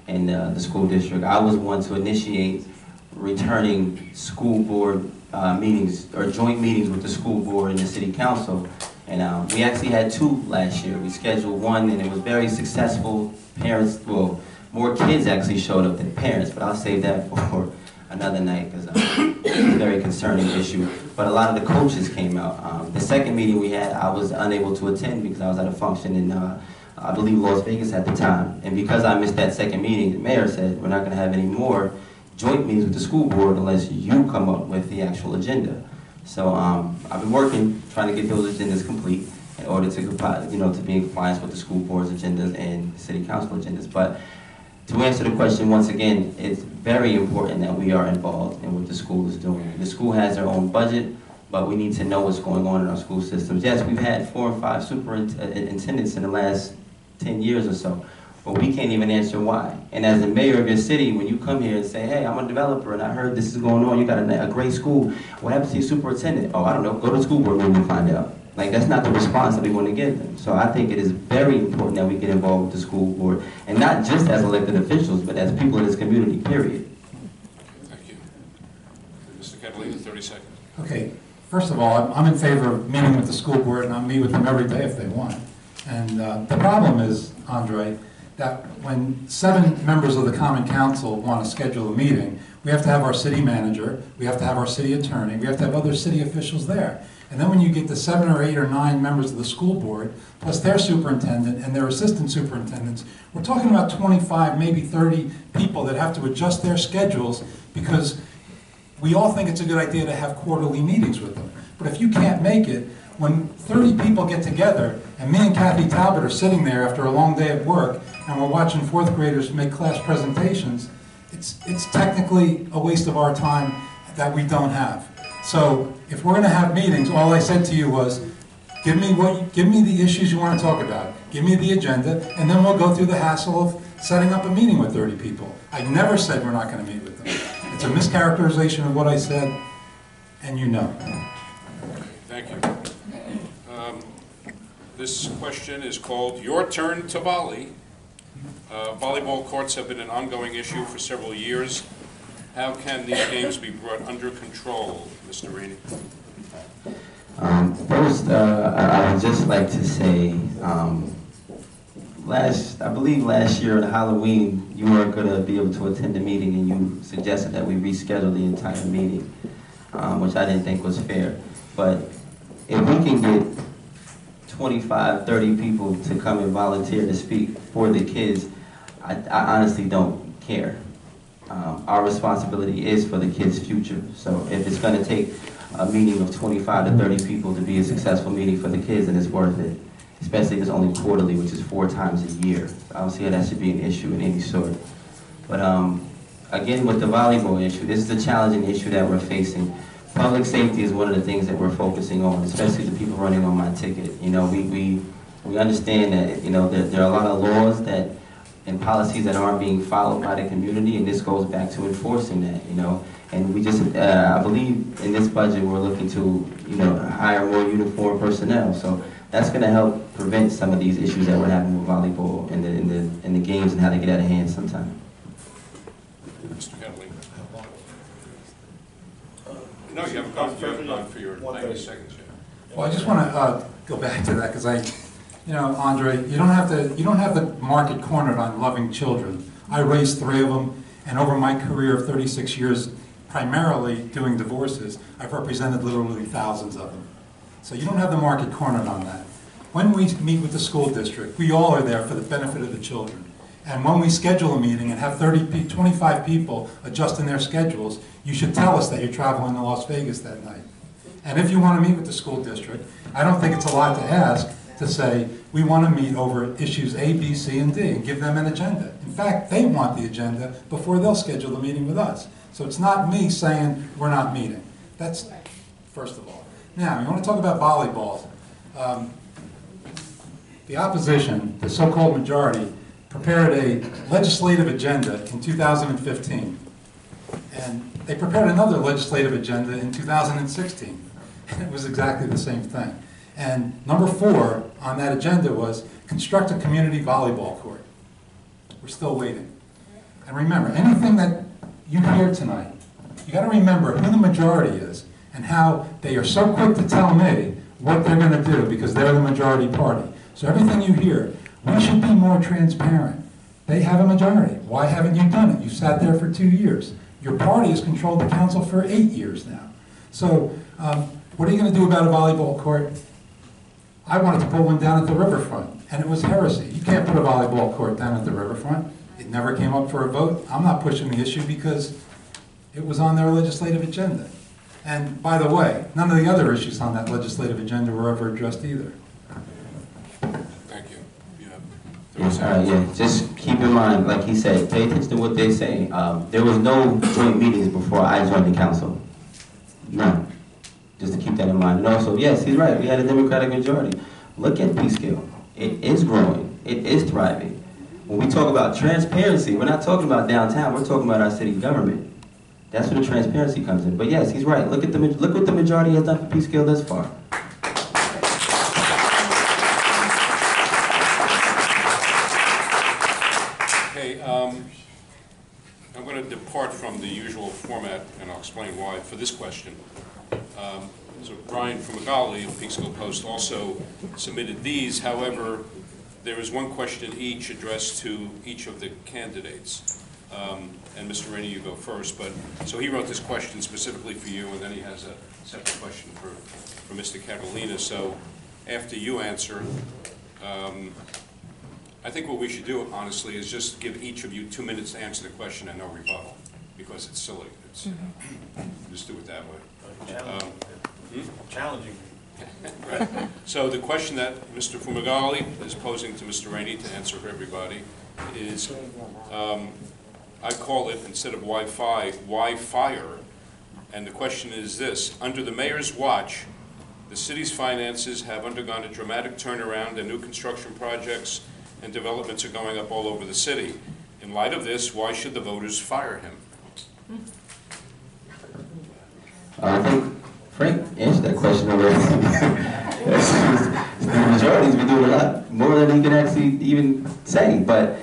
in the school district. I was one to initiate returning school board meetings or joint meetings with the school board and the city council. And we actually had 2 last year. We scheduled 1 and it was very successful. Parents, well, more kids actually showed up than parents, but I'll save that for another night because it's a very concerning issue. But a lot of the coaches came out. The second meeting we had, I was unable to attend because I was at a function in, I believe, Las Vegas at the time. And because I missed that second meeting, the mayor said, we're not going to have any more joint meetings with the school board unless you come up with the actual agenda. So I've been working, trying to get those agendas complete in order to comply, to be in compliance with the school board's agendas and city council agendas. But to answer the question once again, it's very important that we are involved in what the school is doing. The school has their own budget, but we need to know what's going on in our school systems. Yes, we've had 4 or 5 superintendents in the last 10 years or so, but we can't even answer why. And as the mayor of your city, when you come here and say, hey, I'm a developer and I heard this is going on, you got a great school, what happens to your superintendent? Oh, I don't know, go to the school board meeting and find out. Like, that's not the response that we want to give them. So I think it is very important that we get involved with the school board, and not just as elected officials, but as people in this community, period. Thank you. Mr. Catalina, 30 seconds. Okay, first of all, I'm in favor of meeting with the school board, and I'll meet with them every day if they want. And the problem is, Andre, that when 7 members of the Common Council want to schedule a meeting, we have to have our city manager, we have to have our city attorney, we have to have other city officials there. And then when you get the 7 or 8 or 9 members of the school board, plus their superintendent and their assistant superintendents, we're talking about 25, maybe 30 people that have to adjust their schedules because we all think it's a good idea to have quarterly meetings with them. But if you can't make it, when 30 people get together, and me and Kathy Talbot are sitting there after a long day at work, and we're watching 4th graders make class presentations, it's technically a waste of our time that we don't have. So if we're going to have meetings, all I said to you was, give me the issues you want to talk about, give me the agenda, and then we'll go through the hassle of setting up a meeting with 30 people. I never said we're not going to meet with them. It's a mischaracterization of what I said, and you know. Thank you. This question is called Your Turn to Volley. Volleyball courts have been an ongoing issue for several years. How can these games be brought under control, Mr. Rainey? First, I would just like to say, I believe last year at Halloween, you weren't going to be able to attend the meeting, and you suggested that we reschedule the entire meeting, which I didn't think was fair. But if we can get 25, 30 people to come and volunteer to speak for the kids, I honestly don't care. Our responsibility is for the kids' future. So if it's going to take a meeting of 25 to 30 people to be a successful meeting for the kids, then it's worth it. Especially if it's only quarterly, which is 4 times a year. I don't see how that should be an issue in any sort. But again, with the volleyball issue, this is a challenging issue that we're facing. Public safety is one of the things that we're focusing on, especially the people running on my ticket. You know, we understand that, you know, there are a lot of laws that and policies that aren't being followed by the community, and this goes back to enforcing that, you know. And we just, I believe in this budget we're looking to, you know, hire more uniformed personnel. So that's going to help prevent some of these issues that we're having with volleyball and the games and how they get out of hand sometimes. Mr. Catalina. No, you haven't gone for your 90 seconds yet. Well, I just want to go back to that because you know, Andre, you don't have the market cornered on loving children. I raised 3 of them, and over my career of 36 years, primarily doing divorces, I've represented literally thousands of them. So you don't have the market cornered on that. When we meet with the school district, we all are there for the benefit of the children. And when we schedule a meeting and have 25 people adjusting their schedules, you should tell us that you're traveling to Las Vegas that night. And if you want to meet with the school district, I don't think it's a lot to ask to say, we want to meet over issues A, B, C, and D, and give them an agenda. In fact, they want the agenda before they'll schedule the meeting with us. So it's not me saying we're not meeting. That's first of all. Now, you want to talk about volleyball. The opposition, the so-called majority, prepared a legislative agenda in 2015. And they prepared another legislative agenda in 2016. And it was exactly the same thing. And number 4 on that agenda was construct a community volleyball court. We're still waiting. And remember, anything that you hear tonight, you got to remember who the majority is and how they are so quick to tell me what they're going to do because they're the majority party. So everything you hear, we should be more transparent. They have a majority. Why haven't you done it? You sat there for 2 years. Your party has controlled the council for 8 years now. So what are you going to do about a volleyball court? I wanted to put one down at the riverfront, and it was heresy. You can't put a volleyball court down at the riverfront. It never came up for a vote. I'm not pushing the issue because it was on their legislative agenda. And by the way, none of the other issues on that legislative agenda were ever addressed either. Thank you. Yeah. Just keep in mind, like he said, pay attention to what they say. There was no joint meetings before I joined the council. None. Just to keep that in mind. And also, yes, he's right. We had a Democratic majority. Look at Peekskill. It is growing. It is thriving. When we talk about transparency, we're not talking about downtown. We're talking about our city government. That's where the transparency comes in. But yes, he's right. Look what the majority has done for Peekskill thus far. Okay, I'm going to depart from the usual format, and I'll explain why for this question. So Brian from Magali of Peekskill Post also submitted these. However, there is one question each addressed to each of the candidates. And Mr. Rainey, you go first. But so he wrote this question specifically for you, and then he has a separate question for Mr. Catalina. So after you answer, I think what we should do, honestly, is just give each of you 2 minutes to answer the question and no rebuttal, because it's silly. It's, just do it that way. Challenging. Right. So the question that Mr. Fumagalli is posing to Mr. Rainey to answer for everybody is, I call it, instead of Wi-Fi, why fire? And the question is this: under the mayor's watch, the city's finances have undergone a dramatic turnaround, and new construction projects and developments are going up all over the city. In light of this, why should the voters fire him? I think Frank answered that question already. The majority's been doing a lot more than he can actually even say. But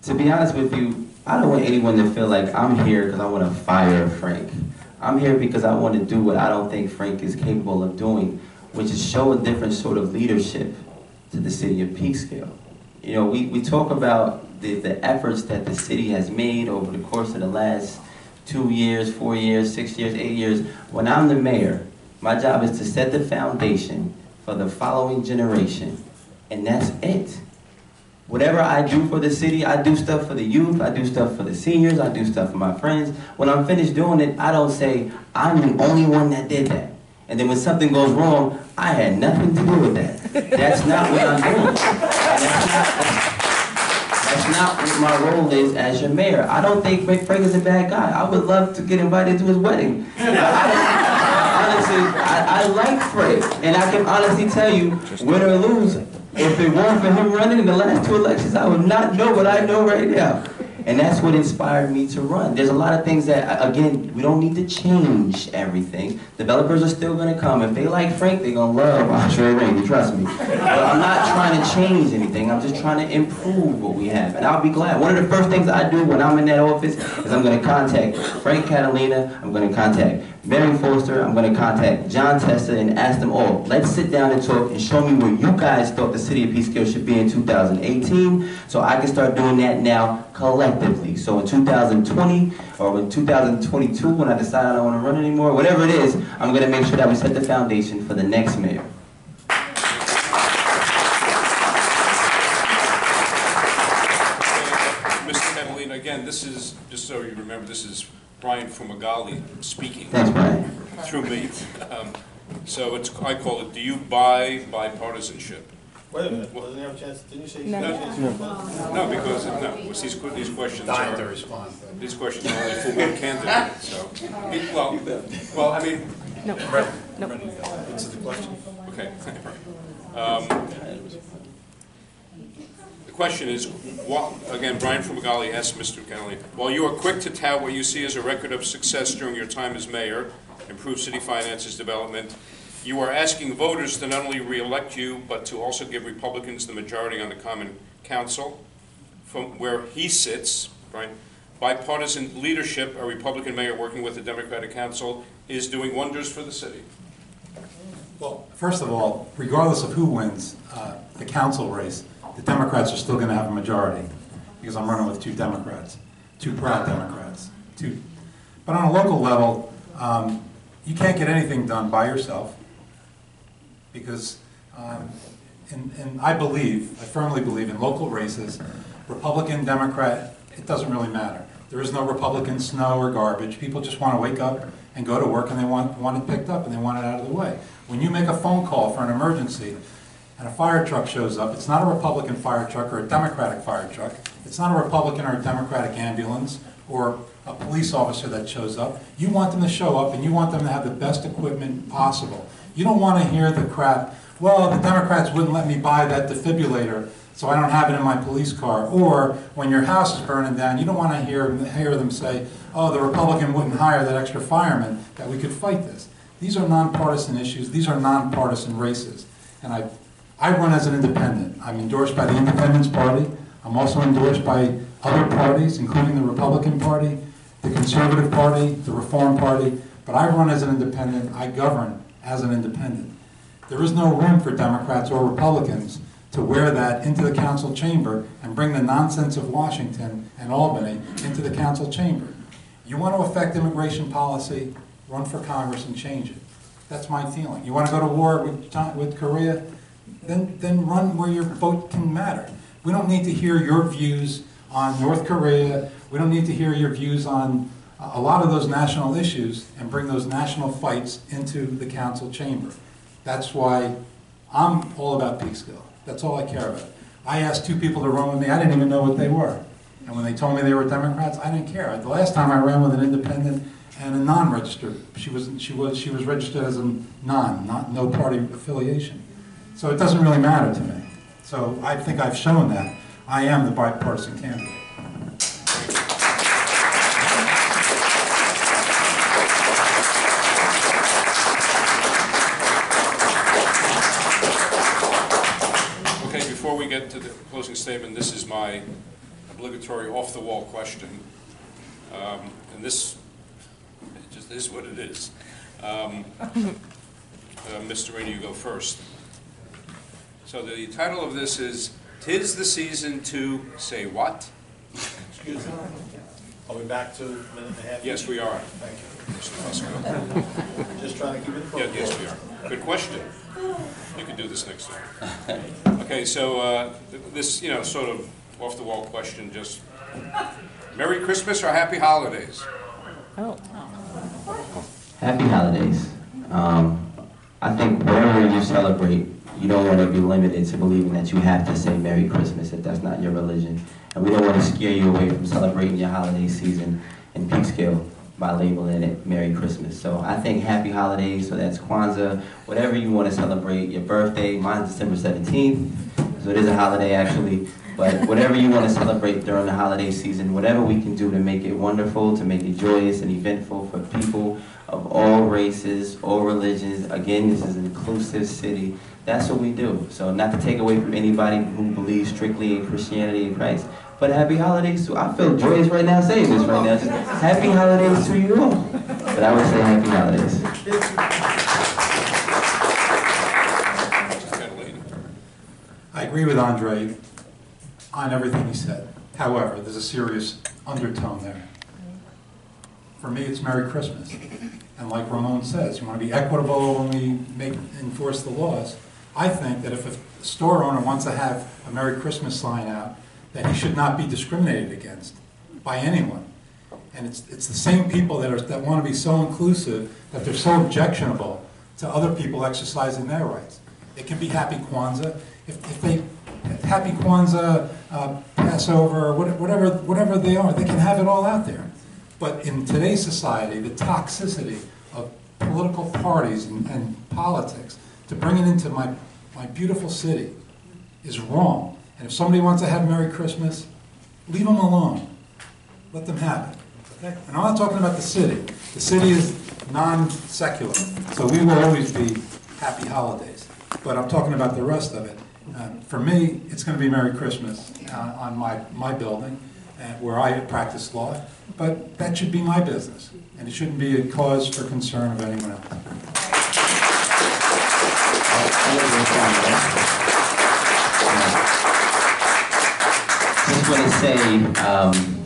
to be honest with you, I don't want anyone to feel like I'm here because I want to fire Frank. I'm here because I want to do what I don't think Frank is capable of doing, which is show a different sort of leadership to the city of Peekskill. You know, we talk about the efforts that the city has made over the course of the last 2 years, 4 years, 6 years, 8 years. When I'm the mayor, my job is to set the foundation for the following generation, and that's it. Whatever I do for the city, I do stuff for the youth, I do stuff for the seniors, I do stuff for my friends. When I'm finished doing it, I don't say, I'm the only one that did that. And then when something goes wrong, I had nothing to do with that. That's not what I'm doing. That's not what my role is as your mayor. I don't think Frank is a bad guy. I would love to get invited to his wedding. Honestly, I like Frank. And I can honestly tell you, win or lose, if it weren't for him running in the last 2 elections, I would not know what I know right now. And that's what inspired me to run. There's a lot of things that, again, we don't need to change everything. Developers are still going to come. If they like Frank, they're going to love Andre Rainey, trust me. But I'm not trying to change anything. I'm just trying to improve what we have. And I'll be glad. One of the first things I do when I'm in that office is I'm going to contact Frank Catalina. I'm going to contact Mary Forster. I'm going to contact John Testa and ask them all, let's sit down and talk and show me where you guys thought the city of Peekskill should be in 2018, so I can start doing that now collectively. So in 2020 or in 2022, when I decide I don't want to run anymore, whatever it is, I'm going to make sure that we set the foundation for the next mayor. Mr. Catalina, again, this is, just so you remember, this is Brian Fumagalli speaking. Thanks, Brian. Through me. So it's, I call it, do you buy bipartisanship? Wait a minute, doesn't he have a chance, didn't you say? No, because, no, these questions Dying to are, respond. these questions are only for one candidate, so. Well, I mean. No. No. This is the question. Okay. The question is, again, Brian Fumagalli asked Mr. Catalina, while you are quick to tout what you see as a record of success during your time as mayor, improved city finances, development, you are asking voters to not only re-elect you, but to also give Republicans the majority on the Common Council, from where he sits, right? Bipartisan leadership, a Republican mayor working with the Democratic Council, is doing wonders for the city. Well, first of all, regardless of who wins the council race, the Democrats are still going to have a majority, because I'm running with 2 Democrats, 2 proud Democrats. But on a local level, you can't get anything done by yourself, because and I firmly believe in local races, Republican, Democrat, it doesn't really matter. There is no Republican snow or garbage. People just want to wake up and go to work, and they want it picked up, and they want it out of the way. When you make a phone call for an emergency and a fire truck shows up, it's not a Republican fire truck or a Democratic fire truck. It's not a Republican or a Democratic ambulance or a police officer that shows up. You want them to show up, and you want them to have the best equipment possible. You don't want to hear the crap, well, the Democrats wouldn't let me buy that defibrillator, so I don't have it in my police car. Or when your house is burning down, you don't want to hear them say, oh, the Republican wouldn't hire that extra fireman that we could fight this. These are nonpartisan issues. These are nonpartisan races. And I run as an independent. I'm endorsed by the Independence Party. I'm also endorsed by other parties, including the Republican Party, the Conservative Party, the Reform Party. But I run as an independent. I govern as an independent. There is no room for Democrats or Republicans to wear that into the council chamber and bring the nonsense of Washington and Albany into the council chamber. You want to affect immigration policy, run for Congress and change it. That's my feeling. You want to go to war with Korea? Then run where your vote can matter. We don't need to hear your views on North Korea. We don't need to hear your views on a lot of those national issues and bring those national fights into the council chamber. That's why I'm all about Peekskill. That's all I care about. I asked 2 people to run with me. I didn't even know what they were. And when they told me they were Democrats, I didn't care. The last time I ran with an independent and a non-registered. She was registered as a no party affiliation. So it doesn't really matter to me. So I think I've shown that I am the bipartisan candidate. Okay, before we get to the closing statement, this is my obligatory off-the-wall question. And this just is what it is. Mr. Rainey, you go first. So the title of this is, "'Tis the Season to Say What?" Excuse me. Are we back to a minute and a half? Yes, we are. Thank you. Mr. Fusco. Just trying to keep it Yeah, focused. yes, we are. Good question. You can do this next time. Okay, so this, sort of off-the-wall question, just Merry Christmas or Happy Holidays? Oh. Happy holidays. I think wherever you celebrate, you don't want to be limited to believing that you have to say Merry Christmas if that's not your religion. And we don't want to scare you away from celebrating your holiday season in Peekskill by labeling it Merry Christmas. So I think happy holidays, so that's Kwanzaa, whatever you want to celebrate, your birthday, mine's December 17th, so it is a holiday actually. But whatever you want to celebrate during the holiday season, whatever we can do to make it wonderful, to make it joyous and eventful for people of all races, all religions. Again, this is an inclusive city. That's what we do. So not to take away from anybody who believes strictly in Christianity and Christ, but happy holidays to, I feel joyous right now saying this right now. Just happy holidays to you all. But I would say happy holidays. I agree with Andre on everything he said. However, there's a serious undertone there. For me, it's Merry Christmas. And like Ramon says, you want to be equitable when we enforce the laws. I think that if a store owner wants to have a Merry Christmas sign out, that he should not be discriminated against by anyone. And it's the same people that want to be so inclusive that they're so objectionable to other people exercising their rights. It can be Happy Kwanzaa. If they Happy Kwanzaa, Passover, whatever they are, they can have it all out there. But in today's society, the toxicity of political parties and politics, to bring it into my beautiful city is wrong. And if somebody wants to have Merry Christmas, leave them alone. Let them have it. Okay? And I'm not talking about the city. The city is non-secular, so we will always be happy holidays. But I'm talking about the rest of it. For me, it's going to be Merry Christmas on my building, where I practice law. But that should be my business, and it shouldn't be a cause for concern of anyone else. I just want to say,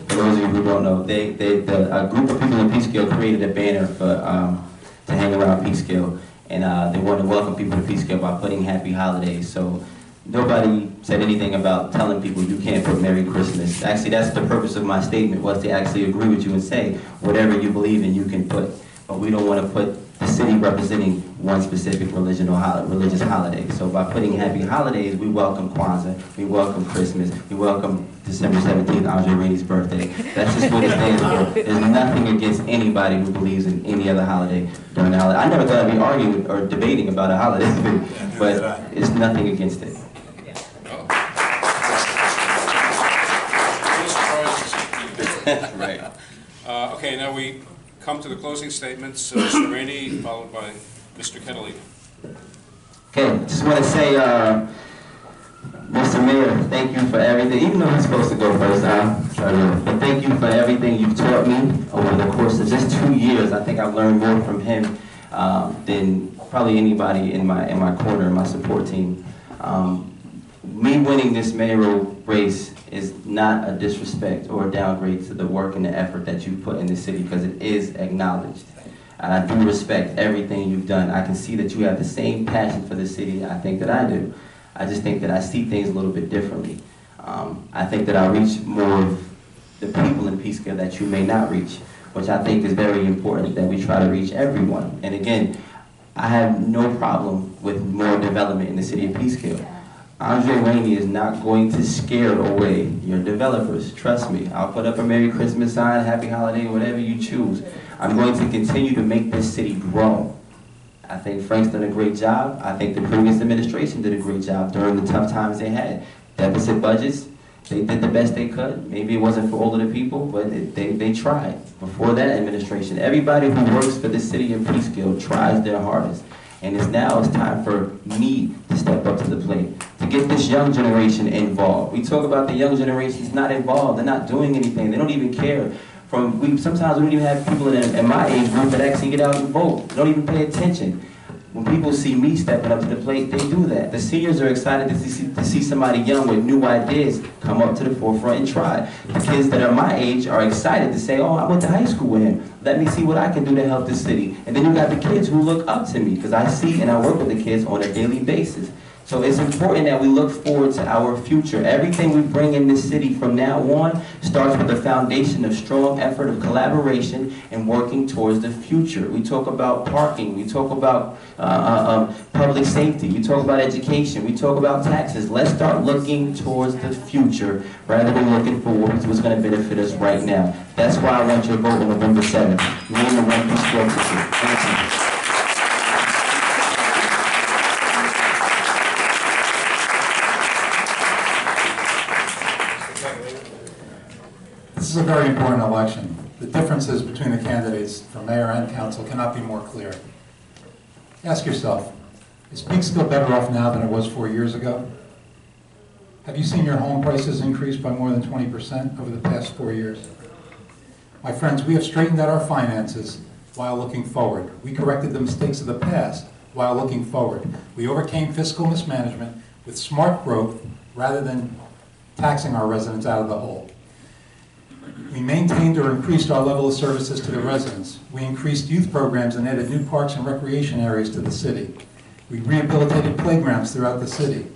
for those of you who don't know, a group of people in Peekskill created a banner to hang around Peekskill, and they wanted to welcome people to Peekskill by putting Happy Holidays. So nobody said anything about telling people you can't put Merry Christmas. Actually, that's the purpose of my statement, was to actually agree with you and say whatever you believe in you can put. But we don't want to put the city representing one specific religion or religious holiday. So by putting Happy Holidays, we welcome Kwanzaa, we welcome Christmas, we welcome December 17th, Andre Rainey's birthday. That's just what it stands for. There's nothing against anybody who believes in any other holiday during the holiday. I never thought I'd be arguing or debating about a holiday, but it's nothing against it. Right. Okay, now we come to the closing statements. Mr. Rainey, followed by Mr. Catalina. Okay, just want to say, Mr. Mayor, thank you for everything. Even though he's supposed to go first, but thank you for everything you've taught me over the course of just 2 years. I think I've learned more from him than probably anybody in my corner, my support team. me winning this mayoral race is not a disrespect or a downgrade to the work and the effort that you put in the city, because it is acknowledged. And I do respect everything you've done. I can see that you have the same passion for the city I think that I do. I just think that I see things a little bit differently. I think that I reach more of the people in Peekskill that you may not reach, which I think is very important, that we try to reach everyone. And again, I have no problem with more development in the city of Peekskill. Rainey is not going to scare away your developers. Trust me. I'll put up a Merry Christmas sign, Happy Holiday, whatever you choose. I'm going to continue to make this city grow. I think Frank's done a great job. I think the previous administration did a great job during the tough times they had. Deficit budgets, they did the best they could. Maybe it wasn't for all of the people, but they tried. Before that administration, everybody who works for the city of Peekskill tries their hardest. And it's time for me to step up to the plate, to get this young generation involved. We talk about the young generation's not involved, they're not doing anything, they don't even care. Sometimes we don't even have people in my age group that actually get out and vote. They don't even pay attention. When people see me stepping up to the plate, they do that. The seniors are excited to see somebody young with new ideas come up to the forefront and try. The kids that are my age are excited to say, oh, I went to high school with him. Let me see what I can do to help the city. And then you got the kids who look up to me, because I see and I work with the kids on a daily basis. So it's important that we look forward to our future. Everything we bring in this city from now on starts with a foundation of strong effort of collaboration and working towards the future. We talk about parking, we talk about public safety, we talk about education, we talk about taxes. Let's start looking towards the future rather than looking for what's going to benefit us right now. That's why I want your vote on November 7th. Me and the one Peekskill ticket. Thank you. This is a very important election. The differences between the candidates for mayor and council cannot be more clear. Ask yourself, is Peekskill better off now than it was 4 years ago? Have you seen your home prices increase by more than 20% over the past 4 years? My friends, we have straightened out our finances while looking forward. We corrected the mistakes of the past while looking forward. We overcame fiscal mismanagement with smart growth rather than taxing our residents out of the hole. We maintained or increased our level of services to the residents. We increased youth programs and added new parks and recreation areas to the city. We rehabilitated playgrounds throughout the city.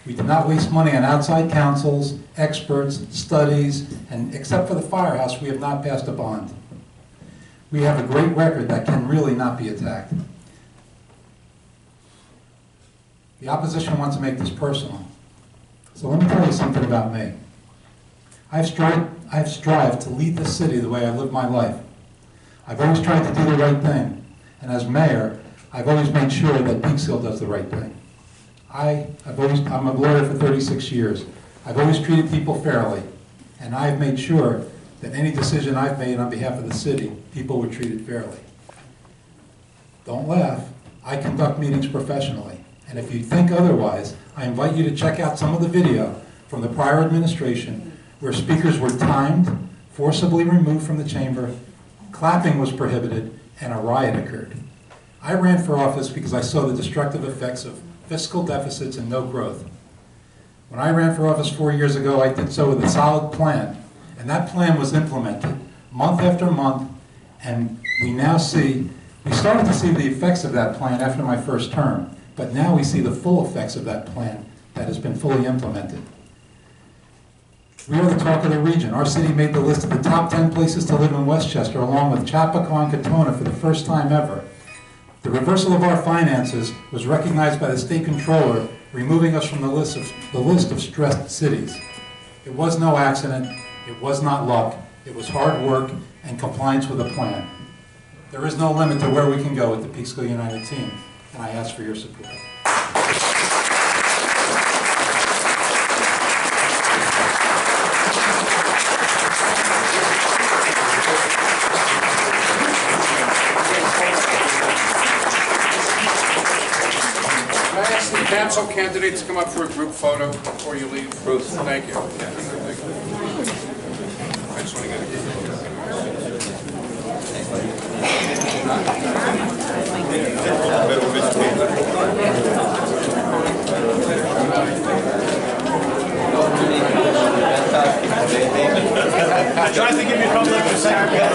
We did not waste money on outside councils, experts, studies, and except for the firehouse, we have not passed a bond. We have a great record that can really not be attacked. The opposition wants to make this personal. So let me tell you something about me. I've strived to lead this city the way I live my life. I've always tried to do the right thing. And as mayor, I've always made sure that Peekskill does the right thing. I'm a lawyer for 36 years. I've always treated people fairly. And I've made sure that any decision I've made on behalf of the city, people were treated fairly. Don't laugh. I conduct meetings professionally. And if you think otherwise, I invite you to check out some of the video from the prior administration where speakers were timed, forcibly removed from the chamber, clapping was prohibited, and a riot occurred. I ran for office because I saw the destructive effects of fiscal deficits and no growth. When I ran for office 4 years ago, I did so with a solid plan, and that plan was implemented month after month, and we started to see the effects of that plan after my first term, but now we see the full effects of that plan that has been fully implemented. We are the talk of the region. Our city made the list of the top 10 places to live in Westchester, along with Chappaqua and Katona for the first time ever. The reversal of our finances was recognized by the state controller, removing us from the list of stressed cities. It was no accident. It was not luck. It was hard work and compliance with a plan. There is no limit to where we can go with the Peekskill United team, and I ask for your support. Council candidates come up for a group photo before you leave. Bruce. Thank you. I just want to get a group photo. Tries to give you trouble like a second.